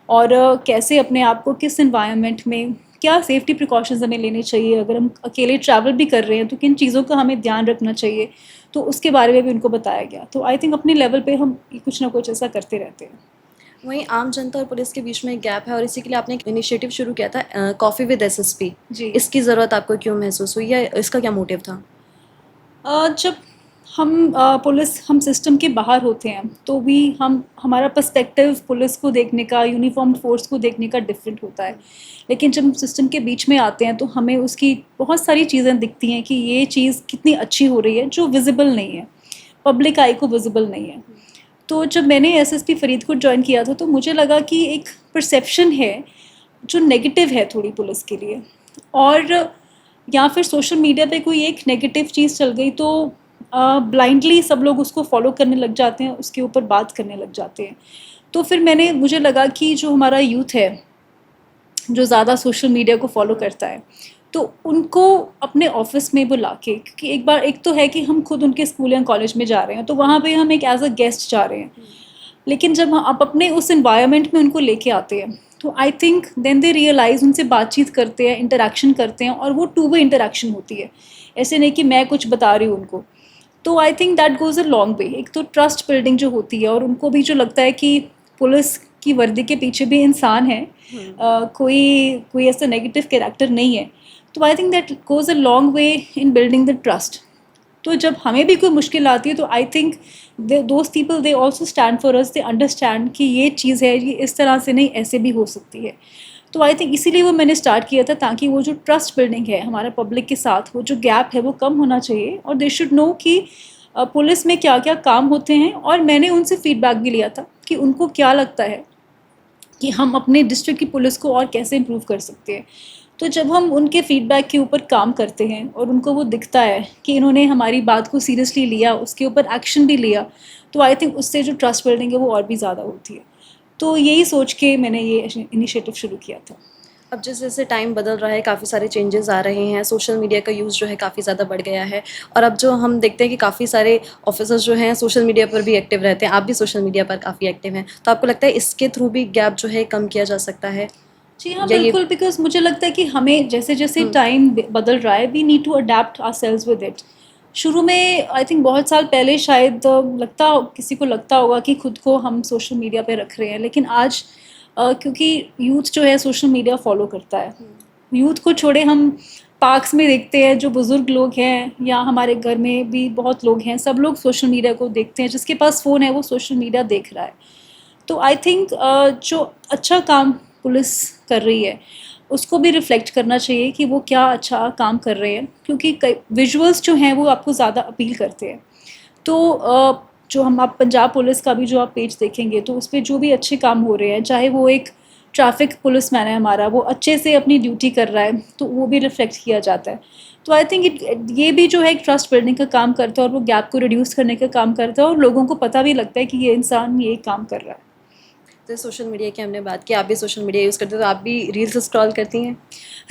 और कैसे अपने आप को किस एनवायरनमेंट में, क्या सेफ्टी प्रिकॉशंस हमें लेने चाहिए, अगर हम अकेले ट्रैवल भी कर रहे हैं तो किन चीज़ों का हमें ध्यान रखना चाहिए, तो उसके बारे में भी उनको बताया गया। तो आई थिंक अपने लेवल पे हम कुछ ना कुछ ऐसा करते रहते हैं। वहीं आम जनता और पुलिस के बीच में एक गैप है, और इसी के लिए आपने एक इनिशिएटिव शुरू किया था, कॉफ़ी विद एसएसपी। जी। इसकी ज़रूरत आपको क्यों महसूस हुई, या इसका क्या मोटिव था? जब हम पुलिस, हम सिस्टम के बाहर होते हैं, तो भी हम, हमारा पर्सपेक्टिव पुलिस को देखने का, यूनिफॉर्म्ड फोर्स को देखने का डिफरेंट होता है। लेकिन जब हम सिस्टम के बीच में आते हैं, तो हमें उसकी बहुत सारी चीज़ें दिखती हैं कि ये चीज़ कितनी अच्छी हो रही है, जो विजिबल नहीं है, पब्लिक आई को विजिबल नहीं है। तो जब मैंने एसएसपी फरीदकोट ज्वाइन किया था, तो मुझे लगा कि एक परसेप्शन है जो नेगेटिव है थोड़ी पुलिस के लिए, और या फिर सोशल मीडिया पे कोई एक नेगेटिव चीज़ चल गई तो ब्लाइंडली सब लोग उसको फॉलो करने लग जाते हैं, उसके ऊपर बात करने लग जाते हैं। तो फिर मुझे लगा कि जो हमारा यूथ है, जो ज़्यादा सोशल मीडिया को फॉलो करता है, तो उनको अपने ऑफिस में बुला के, क्योंकि एक बार, एक तो है कि हम खुद उनके स्कूल या कॉलेज में जा रहे हैं, तो वहाँ पे हम एक एज अ गेस्ट जा रहे हैं, लेकिन जब आप अपने उस इन्वायरमेंट में उनको लेके आते हैं, तो I think then they realise, उनसे बातचीत करते हैं, इंटरेक्शन करते हैं, और वो टू वे इंटरेक्शन होती है, ऐसे नहीं कि मैं कुछ बता रही हूँ उनको। तो I think that goes a long way. एक तो ट्रस्ट बिल्डिंग जो होती है, और उनको भी जो लगता है कि पुलिस की वर्दी के पीछे भी इंसान है, कोई कोई ऐसा नेगेटिव कैरेक्टर नहीं है, तो I think that goes a long way in building the trust. तो जब हमें भी कोई मुश्किल आती है, तो I think those people, they also stand for us, they understand कि ये चीज़ है, ये इस तरह से नहीं, ऐसे भी हो सकती है। तो आई थिंक इसीलिए वो मैंने स्टार्ट किया था, ताकि वो जो ट्रस्ट बिल्डिंग है हमारा पब्लिक के साथ, वो जो गैप है वो कम होना चाहिए, और दे शुड नो कि पुलिस में क्या क्या काम होते हैं। और मैंने उनसे फीडबैक भी लिया था कि उनको क्या लगता है कि हम अपने डिस्ट्रिक्ट की पुलिस को और कैसे इम्प्रूव कर सकते हैं। तो जब हम उनके फीडबैक के ऊपर काम करते हैं, और उनको वो दिखता है कि इन्होंने हमारी बात को सीरियसली लिया, उसके ऊपर एक्शन भी लिया, तो आई थिंक उससे जो ट्रस्ट बिल्डिंग है वो और भी ज़्यादा होती है। तो यही सोच के मैंने ये इनिशिएटिव शुरू किया था। अब जैसे जैसे टाइम बदल रहा है, काफ़ी सारे चेंजेस आ रहे हैं, सोशल मीडिया का यूज़ जो है काफ़ी ज़्यादा बढ़ गया है, और अब जो हम देखते हैं कि काफ़ी सारे ऑफिसर्स जो हैं सोशल मीडिया पर भी एक्टिव रहते हैं, आप भी सोशल मीडिया पर काफ़ी एक्टिव हैं, तो आपको लगता है इसके थ्रू भी गैप जो है कम किया जा सकता है, जी हाँ, या ये? बिल्कुल, बिकॉज़ मुझे लगता है कि हमें जैसे-जैसे हुँ, टाइम बदल रहा है, we need to adapt ourselves with it. शुरू में आई थिंक बहुत साल पहले शायद किसी को लगता होगा कि खुद को हम सोशल मीडिया पे रख रहे हैं, लेकिन आज क्योंकि यूथ जो है सोशल मीडिया फ़ॉलो करता है। हुँ। यूथ को छोड़े हम पार्क्स में देखते हैं जो बुज़ुर्ग लोग हैं, या हमारे घर में भी बहुत लोग हैं, सब लोग सोशल मीडिया को देखते हैं। जिसके पास फ़ोन है वो सोशल मीडिया देख रहा है। तो आई थिंक जो अच्छा काम पुलिस कर रही है उसको भी रिफ्लेक्ट करना चाहिए कि वो क्या अच्छा काम कर रहे हैं, क्योंकि कई विजुअल्स जो हैं वो आपको ज़्यादा अपील करते हैं। तो जो हम आप पंजाब पुलिस का भी जो आप पेज देखेंगे तो उस पर जो भी अच्छे काम हो रहे हैं, चाहे वो एक ट्रैफिक पुलिस मैन है हमारा, वो अच्छे से अपनी ड्यूटी कर रहा है, तो वो भी रिफ्लेक्ट किया जाता है। तो आई थिंक ये भी जो है एक ट्रस्ट बिल्डिंग का काम करता है, और वो गैप को रिड्यूस करने का काम करता है, और लोगों को पता भी लगता है कि ये इंसान ये काम कर रहा है। जैसे सोशल मीडिया की हमने बात की, आप भी सोशल मीडिया यूज़ करते हो, तो आप भी रील्स स्क्रॉल करती हैं?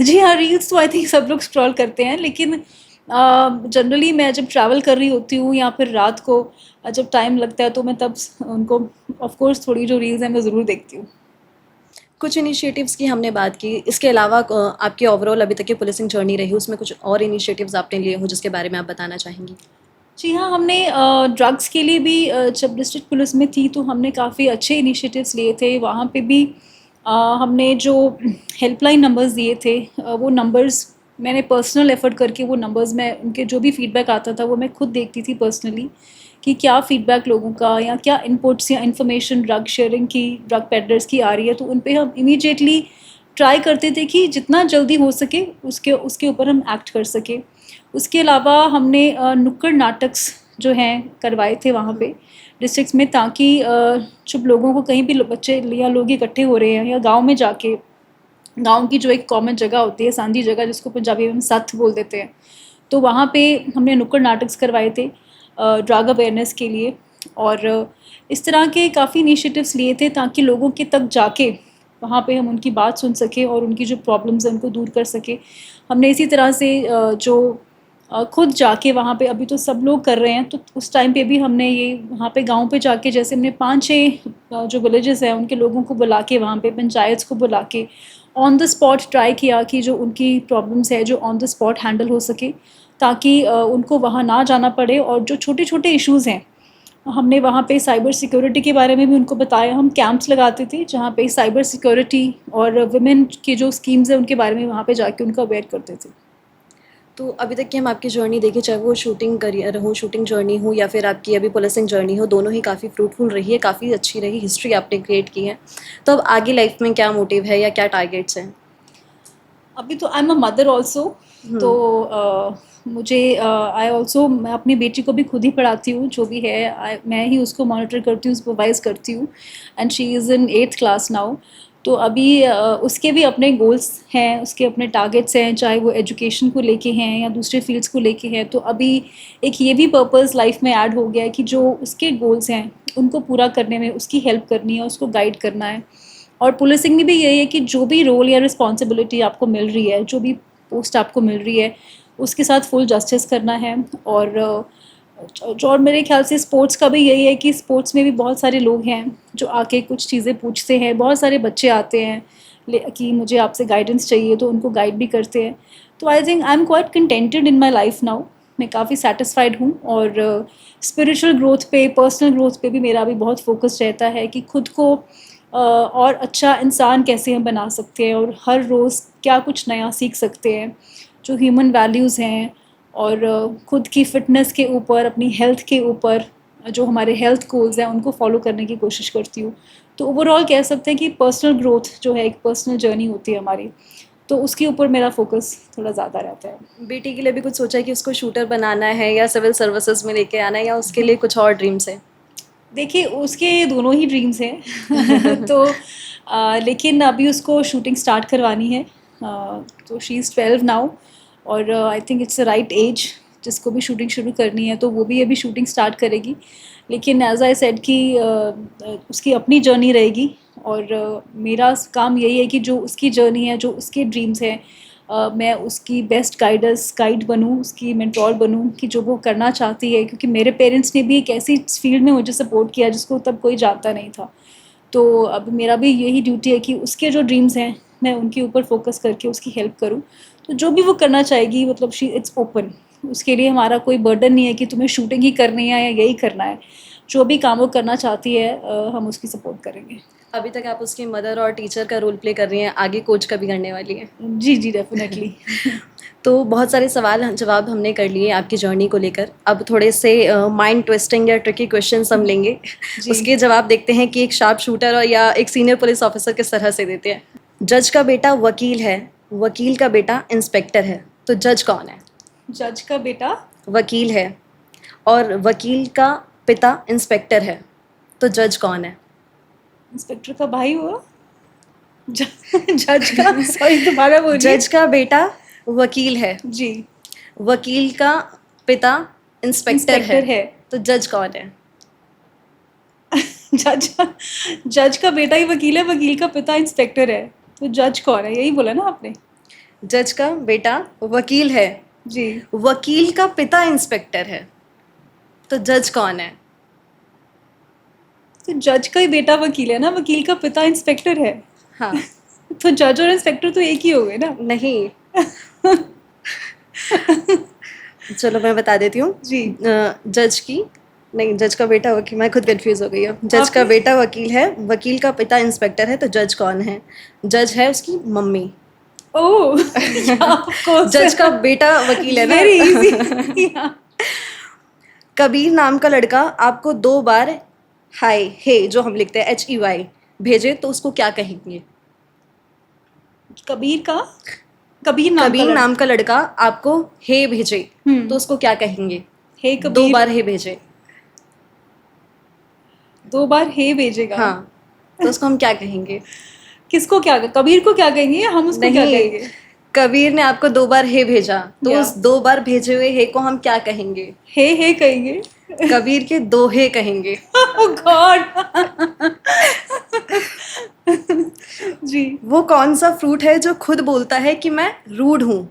जी हाँ, रील्स तो आई थिंक सब लोग स्क्रॉल करते हैं, लेकिन जनरली मैं जब ट्रैवल कर रही होती हूँ या फिर रात को जब टाइम लगता है तो मैं तब उनको ऑफ कोर्स थोड़ी जो रील्स हैं मैं ज़रूर देखती हूँ। कुछ इनिशिएटिव्स की हमने बात की, इसके अलावा आपकी ओवरऑल अभी तक की पुलिसिंग जर्नी रही, उसमें कुछ और इनिशिएटिव्स आपने लिए हो जिसके बारे में आप बताना चाहेंगी? जी हाँ, हमने ड्रग्स के लिए भी जब डिस्ट्रिक्ट पुलिस में थी तो हमने काफ़ी अच्छे इनिशिएटिव्स लिए थे। वहाँ पे भी हमने जो हेल्पलाइन नंबर्स दिए थे, वो नंबर्स मैंने पर्सनल एफ़र्ट करके वो नंबर्स मैं उनके जो भी फ़ीडबैक आता था वो मैं खुद देखती थी पर्सनली, कि क्या फ़ीडबैक लोगों का या क्या इनपुट्स या इन्फॉर्मेशन ड्रग शेयरिंग की, ड्रग पेडलर्स की आ रही है, तो उन पे हम इमीडिएटली ट्राई करते थे कि जितना जल्दी हो सके उसके उसके ऊपर हम एक्ट कर सकें। उसके अलावा हमने नुक्कड़ नाटक्स जो हैं करवाए थे वहाँ पे डिस्ट्रिक्ट्स में, ताकि जब लोगों को कहीं भी बच्चे या लोग इकट्ठे हो रहे हैं या गांव में जाके, गांव की जो एक कॉमन जगह होती है, सांझी जगह जिसको पंजाबी में हम सत्थ बोल देते हैं, तो वहाँ पे हमने नुक्कड़ नाटक्स करवाए थे ड्रग अवेयरनेस के लिए। और इस तरह के काफ़ी इनिशिएटिव्स लिए थे ताकि लोगों के तक जाके वहाँ पे हम उनकी बात सुन सकें और उनकी जो प्रॉब्लम्स हैं उनको दूर कर सकें। हमने इसी तरह से खुद जाके वहाँ पे, अभी तो सब लोग कर रहे हैं, तो उस टाइम पे भी हमने ये वहाँ पे गाँव पे जाके जैसे हमने 5-6 जो विलेजेस हैं उनके लोगों को बुला के, वहाँ पे पंचायत्स को बुला के ऑन द स्पॉट ट्राई किया कि जो उनकी प्रॉब्लम्स है जो ऑन द स्पॉट हैंडल हो सके, ताकि उनको वहाँ ना जाना पड़े। और जो छोटे-छोटे इश्यूज़ हैं, हमने वहाँ पे साइबर सिक्योरिटी के बारे में भी उनको बताया। हम कैंप्स लगाते थे जहाँ पे साइबर सिक्योरिटी और वुमेन की जो स्कीम्स हैं उनके बारे में वहाँ पे जाके उनको अवेयर करते थे। तो अभी तक की हम आपकी जर्नी देखें, चाहे वो शूटिंग करियर हो, शूटिंग जर्नी हो, या फिर आपकी अभी पुलिसिंग जर्नी हो, दोनों ही काफ़ी फ्रूटफुल रही है, काफ़ी अच्छी रही, हिस्ट्री आपने क्रिएट की है। तो अब आगे लाइफ में क्या मोटिव है या क्या टारगेट्स हैं? अभी तो I am a mother also, तो हुँ। मुझे मैं अपनी बेटी को भी खुद ही पढ़ाती हूँ, जो भी है मैं ही उसको मॉनिटर करती हूँ, सुपरवाइज़ करती हूँ, and she is in 8th class now. तो अभी उसके भी अपने गोल्स हैं, उसके अपने टारगेट्स हैं, चाहे वो एजुकेशन को लेके हैं या दूसरे फील्ड्स को लेके हैं। तो अभी एक ये भी पर्पस लाइफ में ऐड हो गया है कि जो उसके गोल्स हैं उनको पूरा करने में उसकी हेल्प करनी है, उसको गाइड करना है। और पुलिसिंग में भी यही है कि जो भी रोल या रिस्पॉन्सिबिलिटी आपको मिल रही है, जो भी पोस्ट आपको मिल रही है, उसके साथ फुल जस्टिस करना है। और और मेरे ख्याल से स्पोर्ट्स का भी यही है कि स्पोर्ट्स में भी बहुत सारे लोग हैं जो आके कुछ चीज़ें पूछते हैं, बहुत सारे बच्चे आते हैं कि मुझे आपसे गाइडेंस चाहिए, तो उनको गाइड भी करते हैं। तो I think I am quite contented in my life now, मैं काफ़ी सेटिस्फाइड हूँ। और स्पिरिचुअल ग्रोथ पे, पर्सनल ग्रोथ पे भी मेरा अभी बहुत फोकस रहता है कि खुद को और अच्छा इंसान कैसे हम बना सकते हैं, और हर रोज़ क्या कुछ नया सीख सकते हैं, जो ह्यूमन वैल्यूज़ हैं, और खुद की फ़िटनेस के ऊपर, अपनी हेल्थ के ऊपर, जो हमारे हेल्थ गोल्स हैं उनको फॉलो करने की कोशिश करती हूँ। तो ओवरऑल कह सकते हैं कि पर्सनल ग्रोथ जो है एक पर्सनल जर्नी होती है हमारी, तो उसके ऊपर मेरा फोकस थोड़ा ज़्यादा रहता है। बेटी के लिए भी कुछ सोचा है कि उसको शूटर बनाना है या सिविल सर्विसेज में लेके आना है, या उसके लिए कुछ और ड्रीम्स है? देखिए, उसके दोनों ही ड्रीम्स हैं तो लेकिन अभी उसको शूटिंग स्टार्ट करवानी है। तो शी इज़ 12 नाउ, और I think it's the right age जिसको भी शूटिंग शुरू करनी है, तो वो भी अभी शूटिंग स्टार्ट करेगी। लेकिन एज आई सेड कि उसकी अपनी जर्नी रहेगी, और मेरा काम यही है कि जो उसकी जर्नी है, जो उसके ड्रीम्स हैं, मैं उसकी बेस्ट गाइड बनूँ, उसकी मेंटोर बनूँ कि जो वो करना चाहती है, क्योंकि मेरे पेरेंट्स ने भी एक ऐसी फील्ड में मुझे सपोर्ट किया जिसको तब कोई जानता नहीं था। तो अब मेरा भी यही ड्यूटी है कि उसके जो ड्रीम्स हैं मैं उनके ऊपर फोकस करके उसकी हेल्प करूँ। तो जो भी वो करना चाहेगी, मतलब शी इट्स ओपन, उसके लिए हमारा कोई बर्डन नहीं है कि तुम्हें शूटिंग ही करनी है या यही करना है। जो भी काम वो करना चाहती है हम उसकी सपोर्ट करेंगे। अभी तक आप उसकी मदर और टीचर का रोल प्ले कर रही हैं, आगे कोच का भी करने वाली हैं। जी जी, डेफिनेटली। तो बहुत सारे सवाल जवाब हमने कर लिए आपकी जर्नी को लेकर। अब थोड़े से माइंड ट्विस्टिंग या ट्रिकी क्वेश्चंस हम लेंगे। जी। उसके जवाब देखते हैं कि एक शार्प शूटर और या एक सीनियर पुलिस ऑफिसर किस तरह से देते हैं। जज का बेटा वकील है, वकील का बेटा इंस्पेक्टर है, तो जज कौन है? जज का बेटा वकील है और वकील का पिता इंस्पेक्टर है, तो जज कौन है? इंस्पेक्टर का भाई हुआ। जज का, सॉरी दोबारा बोलिए। जज का बेटा वकील है, जी। वकील का पिता इंस्पेक्टर इंस्पेक्टर है, है। तो जज कौन है? जज का बेटा ही वकील है, वकील का पिता इंस्पेक्टर है, तो जज कौन है, यही बोला ना आपने? जज का बेटा वकील है, जी। वकील का पिता इंस्पेक्टर है, तो जज कौन है? तो जज का ही बेटा वकील है ना, वकील का पिता इंस्पेक्टर है। हाँ। तो जज और इंस्पेक्टर तो एक ही हो गए ना। नहीं। चलो मैं बता देती हूँ। जी। जज की नहीं, जज का बेटा वकील, मैं खुद कंफ्यूज हो गई हूँ। जज का आपने- बेटा वकील है, वकील का पिता इंस्पेक्टर है, तो जज कौन है? जज है उसकी मम्मी। ओह, जज का बेटा वकील है ना। Very easy. कबीर नाम का लड़का आपको 2 बार हाय हे जो हम लिखते हैं HEY भेजे, तो उसको क्या कहेंगे? कबीर का, कबीर नाम का कबीर लड़का। नाम का लड़का आपको हे भेजे, हम्म। तो उसको क्या कहेंगे? हे 2 कबीर, बार हे भेजे। 2 बार हे भेजेगा। हाँ, तो उसको हम क्या कहेंगे? किसको क्या, कबीर को क्या कहेंगे या हम उसको क्या नहीं, कहेंगे? कबीर ने आपको 2 बार हे भेजा, तो या उस 2 बार भेजे हुए हे को हम क्या कहेंगे? हे कहेंगे। कबीर के 2 हे कहेंगे। ओह गॉड। जी। वो कौन सा फ्रूट है जो खुद बोलता है कि मैं रूड हूँ?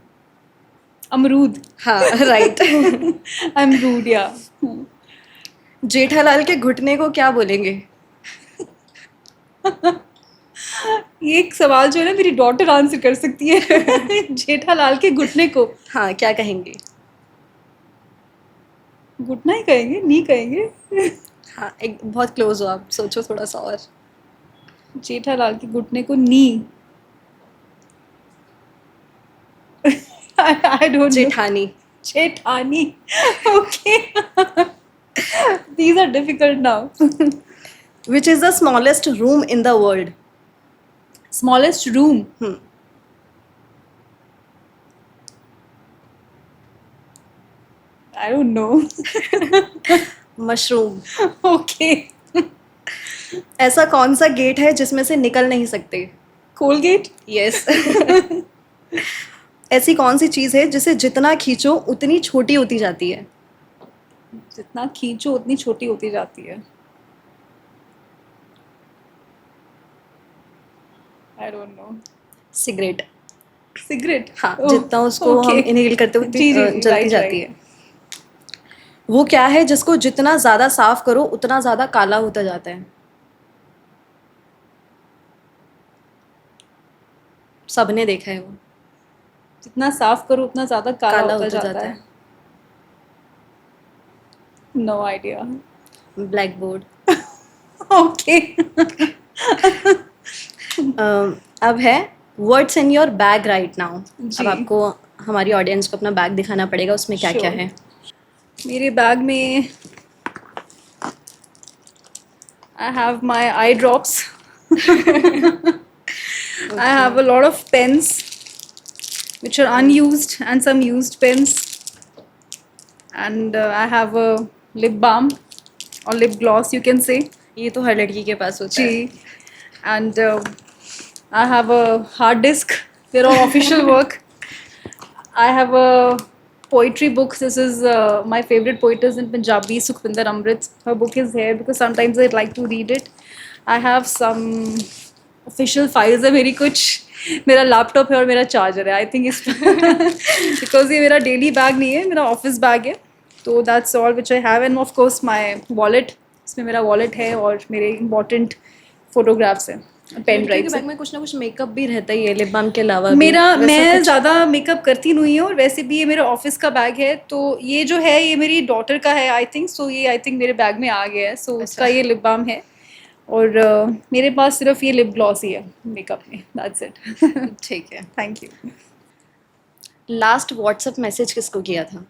अमरूद। हाँ, राइट। आई एम रूड, या। जेठालाल के घुटने को क्या बोलेंगे? ये एक सवाल जो है ना मेरी डॉटर आंसर कर सकती है। जेठालाल के घुटने को हाँ, क्या कहेंगे? घुटना ही कहेंगे, नहीं कहेंगे। हाँ, एक बहुत क्लोज हो आप, सोचो थोड़ा सा और। जेठालाल के घुटने को नी। आई डोंट नो। जेठानी। जेठानी। Okay. These are difficult now. Which is the smallest room in the world? Smallest room. I don't know. Mushroom. Okay. ऐसा कौन सा गेट है जिसमें से निकल नहीं सकते? कोलगेट। यस। ऐसी कौन सी चीज है जिसे जितना खींचो उतनी छोटी होती जाती है? जितना खींचो उतनी छोटी होती जाती है। आई डोंट नो। सिगरेट। सिगरेट। हाँ, जितना उसको हम इनहेल करते हैं जी जी उतनी जी, जलती right, जाती right. है। वो क्या है जिसको जितना ज्यादा साफ करो उतना ज्यादा काला होता जाता है? सबने देखा है वो। जितना साफ करो उतना ज्यादा काला होता जाता है। है। No idea. Black board. Okay. अब है what's in your bag right now. जी। अब आपको हमारी ऑडियंस को अपना बैग दिखाना पड़ेगा, उसमें क्या क्या Sure. है। मेरे बैग में I have my eye drops. I have a lot of pens which are unused and some used pens, and I have a lip balm or lip gloss you can say. ये तो हर लड़की के पास होता है। Gee. And I have a hard disk. They're all official work. I have a poetry books. This is my favorite poetess in Punjabi, Sukhvinder Amrit. Her book is here because sometimes I like to read it. I have some official files है मेरी कुछ. मेरा laptop है और मेरा charger है. I think इस because ये मेरा डेली बैग नहीं है, मेरा ऑफिस बैग है. तो that's all which I have. End of course my wallet, इसमें मेरा वॉलेट है और मेरे इंपॉर्टेंट फोटोग्राफ्स हैं, पेन ड्राइव बैग में कुछ ना कुछ मेकअप भी रहता ही है लिप बाम के अलावा मेरा. मैं ज़्यादा मेकअप करती नहीं हूँ और वैसे भी ये मेरा ऑफिस का बैग है. तो ये जो है ये मेरी डॉटर का है आई थिंक. सो ये आई थिंक मेरे बैग में आ गया है. सो उसका ये लिप बाम है और मेरे पास सिर्फ ये लिप ग्लॉस ही है मेकअप में. That's it. ठीक है. Thank you. Last WhatsApp message किसको किया था?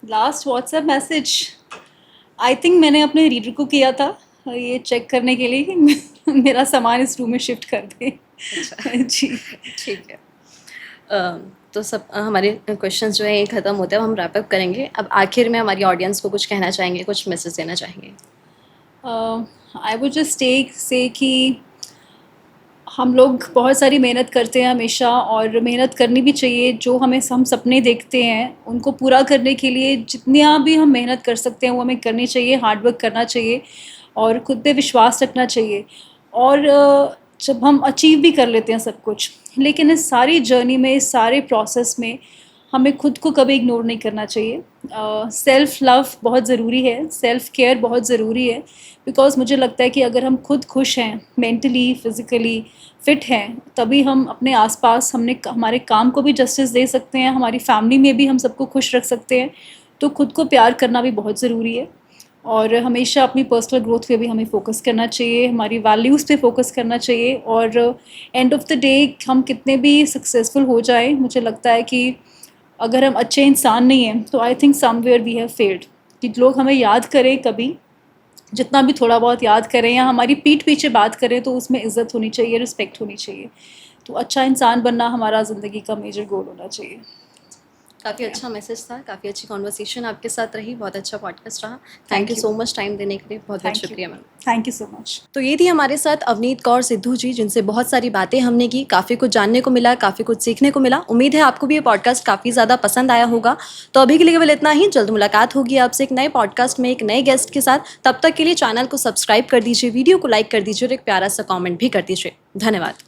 Last WhatsApp message I think मैंने अपने रीडर को किया था, ये चेक करने के लिए कि मेरा सामान इस रूम में शिफ्ट कर दे. जी ठीक है. तो सब हमारे क्वेश्चंस जो है ये ख़त्म होते हैं, अब हम रैप अप करेंगे. अब आखिर में हमारी ऑडियंस को कुछ कहना चाहेंगे, कुछ मैसेज देना चाहेंगे? आई वुड जस्ट से कि हम लोग बहुत सारी मेहनत करते हैं हमेशा और मेहनत करनी भी चाहिए. जो हम सपने देखते हैं उनको पूरा करने के लिए जितना भी हम मेहनत कर सकते हैं वो हमें करनी चाहिए. हार्ड वर्क करना चाहिए और खुद पे विश्वास रखना चाहिए. और जब हम अचीव भी कर लेते हैं सब कुछ, लेकिन इस सारी जर्नी में, इस सारे प्रोसेस में हमें खुद को कभी इग्नोर नहीं करना चाहिए. सेल्फ़ लव बहुत ज़रूरी है, सेल्फ़ केयर बहुत ज़रूरी है. बिकॉज़ मुझे लगता है कि अगर हम खुद खुश हैं, मेंटली, फिज़िकली फ़िट हैं, तभी हम अपने आसपास हमारे काम को भी जस्टिस दे सकते हैं, हमारी फैमिली में भी हम सबको खुश रख सकते हैं. तो खुद को प्यार करना भी बहुत ज़रूरी है और हमेशा अपनी पर्सनल ग्रोथ पे भी हमें फ़ोकस करना चाहिए, हमारी वैल्यूज़ पे फ़ोकस करना चाहिए. और एंड ऑफ द डे हम कितने भी सक्सेसफुल हो जाएं, मुझे लगता है कि अगर हम अच्छे इंसान नहीं हैं तो I think somewhere we have failed. कि लोग हमें याद करें, कभी जितना भी थोड़ा बहुत याद करें या हमारी पीठ पीछे बात करें, तो उसमें इज़्ज़त होनी चाहिए, रिस्पेक्ट होनी चाहिए. तो अच्छा इंसान बनना हमारा ज़िंदगी का मेजर गोल होना चाहिए. काफ़ी अच्छा मैसेज था, काफ़ी अच्छी कॉन्वर्सेशन आपके साथ रही, बहुत अच्छा पॉडकास्ट रहा. Thank you so much time देने के लिए. बहुत बहुत शुक्रिया ma'am. Thank you so much. तो ये थी हमारे साथ अवनीत कौर सिद्धू जी, जिनसे बहुत सारी बातें हमने की, काफ़ी कुछ जानने को मिला, काफ़ी कुछ सीखने को मिला. उम्मीद है आपको भी ये पॉडकास्ट काफ़ी ज़्यादा पसंद आया होगा. तो अभी के लिए केवल इतना ही. जल्द मुलाकात होगी आपसे एक नए पॉडकास्ट में एक नए गेस्ट के साथ. तब तक के लिए चैनल को सब्सक्राइब कर दीजिए, वीडियो को लाइक कर दीजिए और एक प्यारा सा कॉमेंट भी कर दीजिए. धन्यवाद.